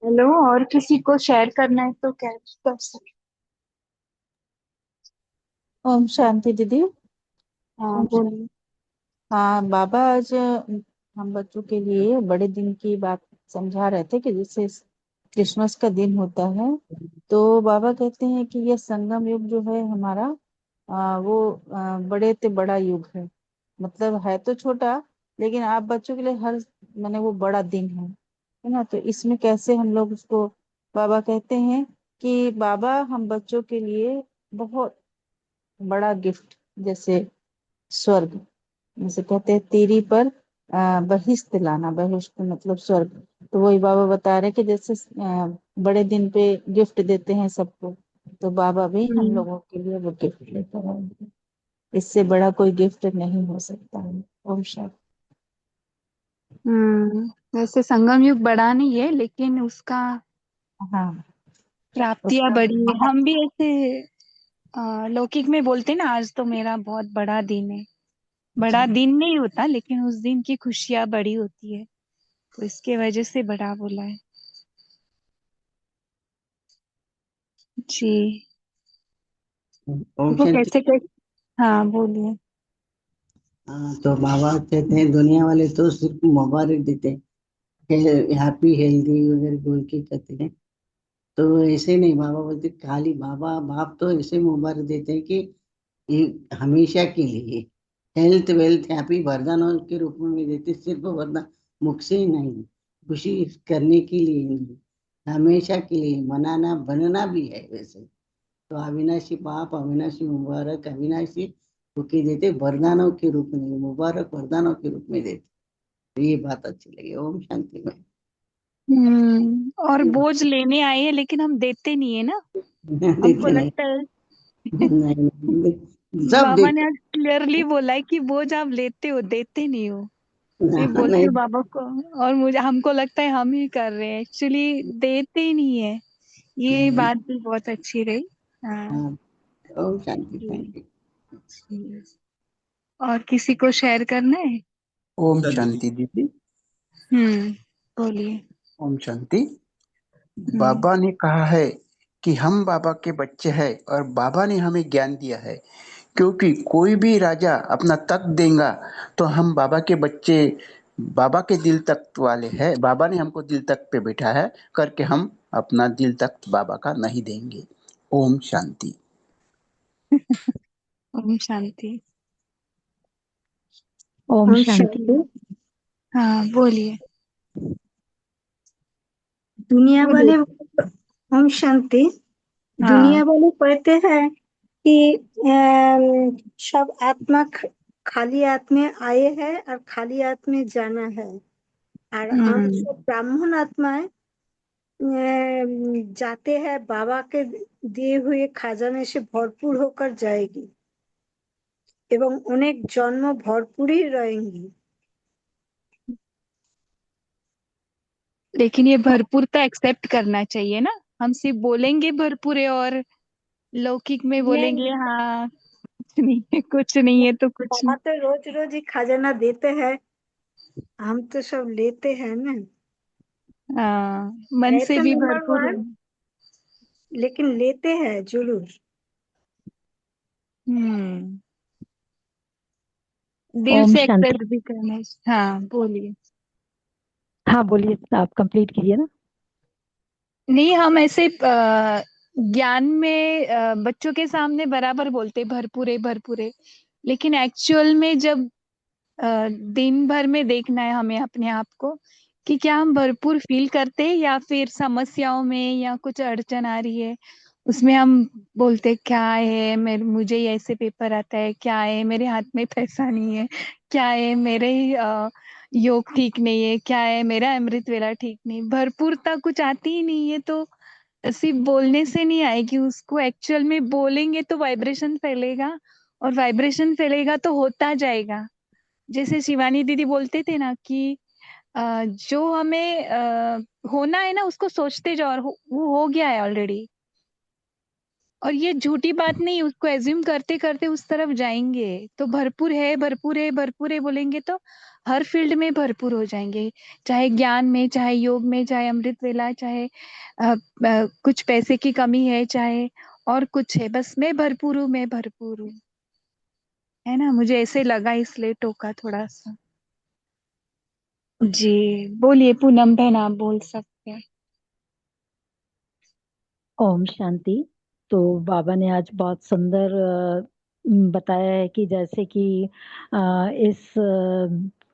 हेलो, और किसी को शेयर करना है तो क्या कर सकते? ओम शांति दीदी। हाँ, ओम शांति। बोलिए। हाँ, बाबा आज हम बच्चों के लिए बड़े दिन की बात समझा रहे थे कि जैसे क्रिसमस का दिन होता है, तो बाबा कहते हैं कि यह संगम युग जो है हमारा, वो बड़े से बड़ा युग है। मतलब है तो छोटा, लेकिन आप बच्चों के लिए हर माने वो बड़ा दिन है ना। तो इसमें कैसे हम लोग उसको, बाबा कहते हैं कि बाबा हम बच्चों के लिए बहुत बड़ा गिफ्ट, जैसे स्वर्ग, जैसे कहते हैं तीरी पर बहिष्ठ लाना, बहिष्ठ मतलब स्वर्ग। तो वही बाबा बता रहे हैं कि जैसे बड़े दिन पे गिफ्ट देते हैं सबको, तो बाबा भी हम हम्म। लोगों के लिए वो गिफ्ट लेकर आएंगे। इससे बड़ा कोई गिफ्ट नहीं हो सकता है। ओम शांति। वैसे संगम युग बड़ा नहीं है, लेकिन उसका हाँ, प्राप्तियां उसका बड़ी है। हम भी ऐसे लौकिक में बोलते हैं ना, आज तो मेरा बहुत बड़ा दिन है। जी। बड़ा दिन नहीं होता, लेकिन उस दिन की खुशियां बड़ी होती है, तो इसके वजह से बड़ा बोला है। जी। ओम वो शांति। कैसे कैसे। हाँ, बोलिए। हाँ, तो बाबा कहते हैं दुनिया वाले तो सिर्फ मुबारक देते हैं, हैप्पी हेल्दी वगैरह बोल के कहते हैं। तो ऐसे नहीं, बाबा बोलते खाली बाबा बाप तो ऐसे मुबारक देते हैं कि ये हमेशा के लिए हेल्थ वेल्थ हैप्पी वरदान के रूप में भी देते, सिर्फ वरदान मुख से ही नहीं, खुशी करने के लिए ही नहीं, हमेशा के लिए मनाना बनना भी है वैसे। तो अविनाशी पाप अविनाशी मुबारक अविनाशी दुखी देते वरदानों के रूप में, मुबारक वरदानों के रूप में देते। तो ये बात अच्छी लगी। ओम शांति में। और बोझ लेने आए हैं, लेकिन हम देते नहीं है ना। हमको देते नहीं। लगता है नहीं, नहीं, सब बाबा ने देते। आज क्लियरली बोला है कि बोझ आप लेते हो, देते नहीं हो। सिर्फ बोलते नहीं। हो बाबा को। और हमको लगता है हम ही कर रहे हैं, एक्चुअली देते ही नहीं है। ये नहीं। बात भी बहुत अच्छी रही। हाँ। हाँ, ओम शांति। जी। Thank you. जी। और किसी को शेयर करना है? ओम शांति दीदी। हम्म। बोलिए। ओम शांति। हम्म। बाबा ने कहा है कि हम बाबा के बच्चे हैं, और बाबा ने हमें ज्ञान दिया है, क्योंकि कोई भी राजा अपना तख्त देगा तो हम बाबा के बच्चे, बाबा के दिल तख्त वाले हैं। बाबा ने हमको दिल तख्त पे बैठा है करके हम अपना दिल तख्त बाबा का नहीं देंगे। ओम शांति। ओम शांति। ओम हम शांति। शांति। हाँ, बोलिए। दुनिया बोलिए। वाले हम शांति। हाँ। दुनिया वाले कहते हैं कि सब आत्मा खाली आत्मा आए हैं और खाली आत्मा जाना है, और हम हम्म। सब ब्राह्मण आत्माएं जाते हैं, बाबा के दिए हुए खजाने से भरपूर होकर जाएगी एवं अनेक जन्म भरपूर ही रहेंगी। लेकिन ये भरपूरता एक्सेप्ट करना चाहिए ना। हम सिर्फ बोलेंगे भरपूर है, और लौकिक में बोलेंगे नहीं, हाँ कुछ नहीं है, कुछ नहीं है तो कुछ बाबा नहीं। तो रोज रोज ही खजाना देते हैं, हम तो सब लेते हैं ना। हाँ, मन है से तो भी नंबर भरपूर है। वन, लेकिन लेते हैं जरूर। हम्म। दिल ओम से शांति। एक्सेप्ट भी करना। हाँ बोलिए। हाँ बोलिए, आप कंप्लीट कीजिए ना। नहीं, हम ऐसे ज्ञान में बच्चों के सामने बराबर बोलते भरपूरे भरपूरे, लेकिन एक्चुअल में जब दिन भर में देखना है हमें अपने आप को कि क्या हम भरपूर फील करते हैं या फिर समस्याओं में या कुछ अड़चन आ रही है उसमें हम बोलते क्या है, मेरे मुझे ये ऐसे पेपर आता है, क्या है मेरे हाथ में पैसा नहीं है, क्या है मेरे योग ठीक नहीं है, क्या है मेरा अमृत वेला ठीक नहीं। भरपूरता कुछ आती ही नहीं है, तो सिर्फ बोलने से नहीं आएगी, उसको एक्चुअल में बोलेंगे तो वाइब्रेशन फैलेगा, और वाइब्रेशन फैलेगा तो होता जाएगा। जैसे शिवानी दीदी बोलते थे ना कि जो हमें होना है ना उसको सोचते जाओ, और वो हो गया है ऑलरेडी। और ये झूठी बात नहीं, उसको एज्यूम करते करते उस तरफ जाएंगे तो भरपूर है भरपूर है भरपूर है बोलेंगे तो हर फील्ड में भरपूर हो जाएंगे, चाहे ज्ञान में, चाहे योग में, चाहे अमृत वेला, चाहे कुछ पैसे की कमी है, चाहे और कुछ है, बस मैं भरपूर हूँ, मैं भरपूर हूँ। है ना, मुझे ऐसे लगा इसलिए टोका थोड़ा सा। जी बोलिए पूनम बहन, आप बोल सकते हैं। ओम शांति। तो बाबा ने आज बहुत सुंदर बताया है कि जैसे कि इस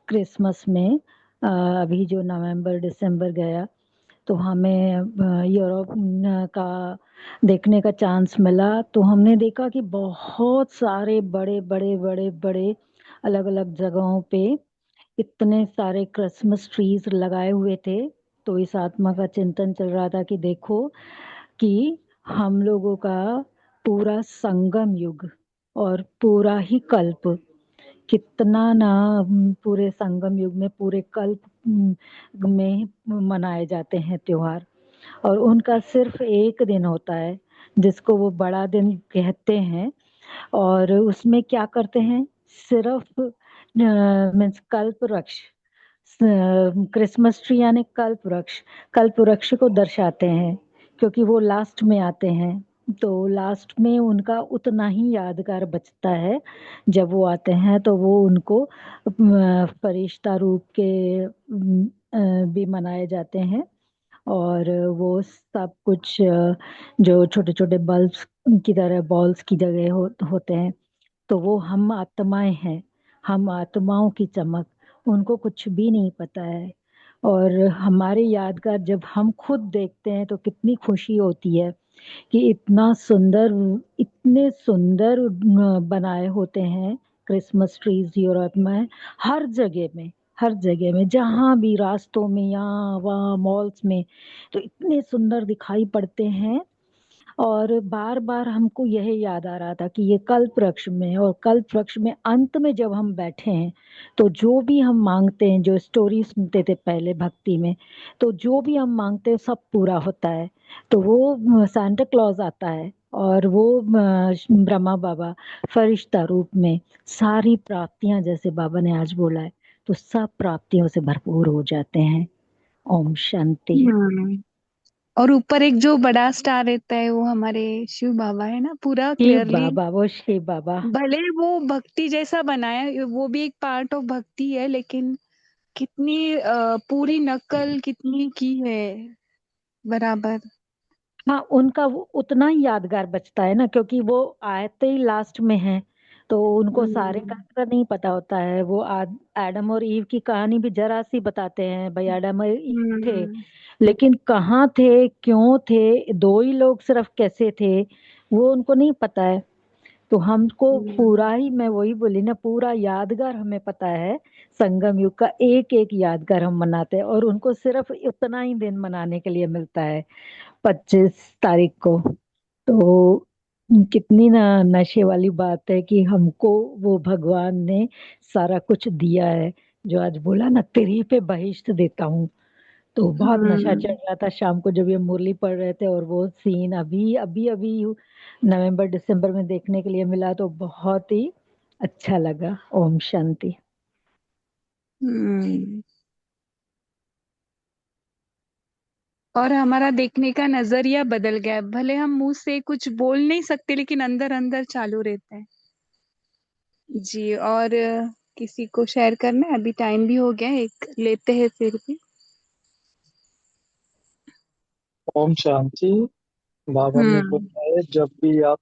क्रिसमस में अभी जो नवंबर दिसंबर गया तो हमें यूरोप का देखने का चांस मिला। तो हमने देखा कि बहुत सारे बड़े बड़े बड़े बड़े अलग अलग जगहों पे इतने सारे क्रिसमस ट्रीज लगाए हुए थे। तो इस आत्मा का चिंतन चल रहा था कि देखो कि हम लोगों का पूरा संगम युग और पूरा ही कल्प कितना ना पूरे संगम युग में पूरे कल्प में मनाए जाते हैं त्योहार, और उनका सिर्फ एक दिन होता है जिसको वो बड़ा दिन कहते हैं। और उसमें क्या करते हैं, सिर्फ मीन्स कल्प वृक्ष, क्रिसमस ट्री यानी कल्प वृक्ष को दर्शाते हैं, क्योंकि वो लास्ट में आते हैं। तो लास्ट में उनका उतना ही यादगार बचता है। जब वो आते हैं तो वो उनको फरिश्ता रूप के भी मनाए जाते हैं। और वो सब कुछ जो छोटे छोटे बल्ब्स की तरह बॉल्स की जगह होते हैं, तो वो हम आत्माएं हैं, हम आत्माओं की चमक, उनको कुछ भी नहीं पता है। और हमारे यादगार जब हम खुद देखते हैं तो कितनी खुशी होती है कि इतने सुंदर बनाए होते हैं क्रिसमस ट्रीज यूरोप में। हर जगह में, हर जगह में, जहाँ भी रास्तों में, यहाँ वहाँ मॉल्स में, तो इतने सुंदर दिखाई पड़ते हैं। और बार बार हमको यह याद आ रहा था कि ये कल्प वृक्ष में, और कल्प वृक्ष में अंत में जब हम बैठे हैं तो जो भी हम मांगते हैं, जो स्टोरी सुनते थे पहले भक्ति में, तो जो भी हम मांगते हैं सब पूरा होता है। तो वो सांता क्लॉज आता है और वो ब्रह्मा बाबा फरिश्ता रूप में सारी प्राप्तियां, जैसे बाबा ने आज बोला है, तो सब प्राप्तियों से भरपूर हो जाते हैं। ओम शांति। हम्म। और ऊपर एक जो बड़ा स्टार रहता है वो हमारे शिव बाबा है ना, पूरा शिव क्लियरली। बाबा, वो शिव बाबा। भले वो भक्ति जैसा बनाया है, वो भी एक पार्ट ऑफ भक्ति है, लेकिन कितनी पूरी नकल कितनी की है बराबर। हाँ, उनका वो उतना ही यादगार बचता है ना, क्योंकि वो आते ही लास्ट में है, तो उनको सारे हम्म। का नहीं पता होता है। वो एडम और ईव की कहानी भी जरा सी बताते हैं, भाई एडम और ईव थे, हम्म। लेकिन कहाँ थे, क्यों थे, दो ही लोग सिर्फ कैसे थे, वो उनको नहीं पता है। तो हमको हम्म। पूरा ही, मैं वही बोली ना, पूरा यादगार हमें पता है। संगम युग का एक एक यादगार हम मनाते हैं, और उनको सिर्फ उतना ही दिन मनाने के लिए मिलता है, 25 तारीख को। तो कितनी ना नशे वाली बात है कि हमको वो भगवान ने सारा कुछ दिया है। जो आज बोला ना, तेरी पे बहिश्त देता हूँ, तो बहुत नशा चढ़ हम्म। रहा था शाम को जब ये मुरली पढ़ रहे थे, और वो सीन अभी अभी अभी नवंबर दिसंबर में देखने के लिए मिला, तो बहुत ही अच्छा लगा। ओम शांति। हम्म। और हमारा देखने का नजरिया बदल गया है। भले हम मुंह से कुछ बोल नहीं सकते, लेकिन अंदर अंदर चालू रहता है। जी। और किसी को शेयर करना है? अभी टाइम भी हो गया है, एक लेते हैं फिर भी। ओम शांति। बाबा ने हम्म। बोला है जब भी आप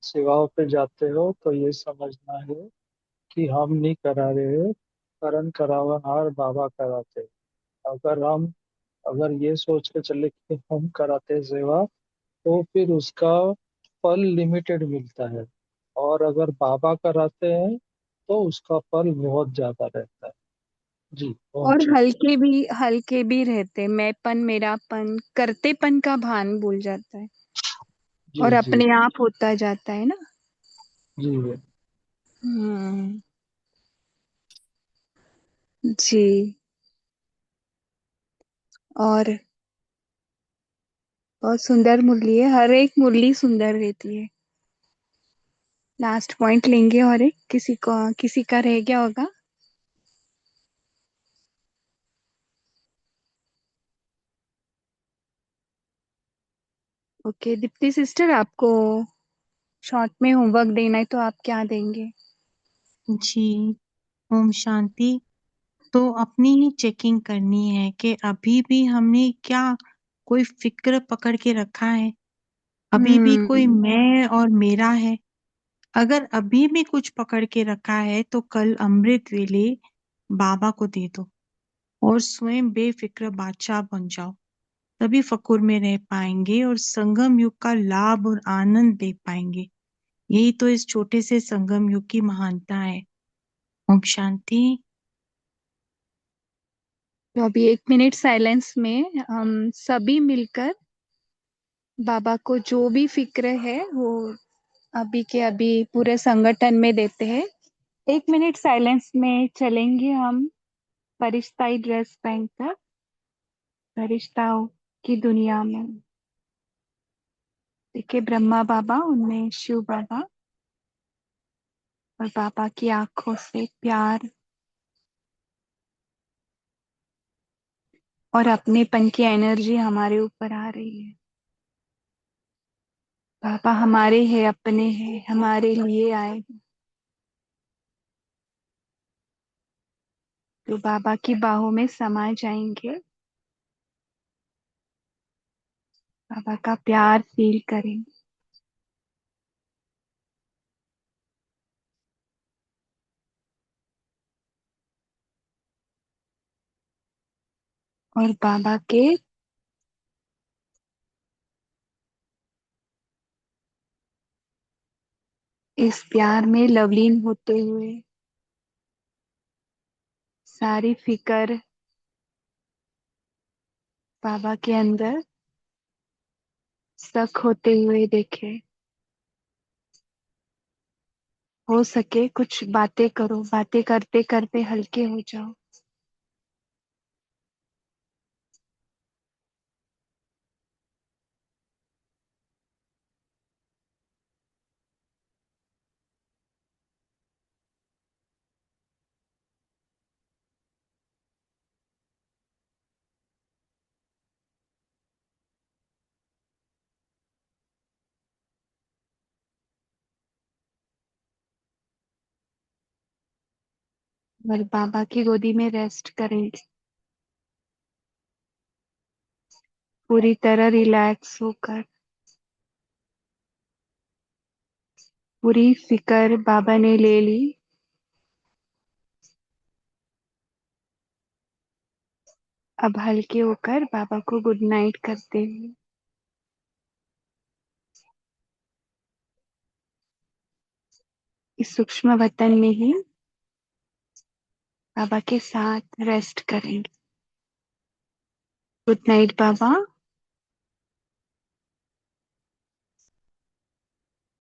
सेवाओं पे जाते हो तो ये समझना है कि हम नहीं करा रहे, करण करावनहार बाबा कराते। अगर हम अगर ये सोच के चले कि हम कराते हैं सेवा, तो फिर उसका फल लिमिटेड मिलता है। और अगर बाबा कराते हैं तो उसका फल बहुत ज्यादा रहता है। जी ओम और शांति। हल्के भी रहते, मैंपन मेरापन करतेपन का भान भूल जाता है और जी जी अपने आप होता जाता है ना। जी हम्म। जी। और बहुत सुंदर मुरली है, हर एक मुरली सुंदर रहती है। लास्ट पॉइंट लेंगे और एक किसी का रह गया होगा। ओके दीप्ति सिस्टर, आपको शॉर्ट में होमवर्क देना है तो आप क्या देंगे? जी, ओम शांति। तो अपनी ही चेकिंग करनी है कि अभी भी हमने क्या कोई फिक्र पकड़ के रखा है, अभी भी कोई हम्म। मैं और मेरा है। अगर अभी भी कुछ पकड़ के रखा है तो कल अमृत वेले बाबा को दे दो और स्वयं बेफिक्र बादशाह बन जाओ। तभी फकुर में रह पाएंगे और संगम युग का लाभ और आनंद ले पाएंगे। यही तो इस छोटे से संगम युग की महानता है। ओम शांति। तो अभी 1 मिनट साइलेंस में हम सभी मिलकर बाबा को जो भी फिक्र है वो अभी के अभी पूरे संगठन में देते हैं। 1 मिनट साइलेंस में चलेंगे हम फरिश्ताई ड्रेस पहनकर फरिश्ताओं की दुनिया में। देखिए ब्रह्मा बाबा, उनमें शिव बाबा, और बाबा की आंखों से प्यार और अपनेपन की एनर्जी हमारे ऊपर आ रही है। पापा हमारे हैं, अपने हैं, हमारे लिए आए हैं। तो बाबा की बाहों में समा जाएंगे, बाबा का प्यार फील करेंगे और बाबा के इस प्यार में लवलीन होते हुए सारी फिकर बाबा के अंदर सक होते हुए देखे। हो सके कुछ बातें करो, बातें करते करते हल्के हो जाओ। और बाबा की गोदी में रेस्ट करेंगे, पूरी तरह रिलैक्स होकर। पूरी फिकर बाबा ने ले ली। अब हल्के होकर बाबा को गुड नाइट करते हुए इस सूक्ष्म वतन में ही बाबा के साथ रेस्ट करेंगे। गुड नाइट बाबा।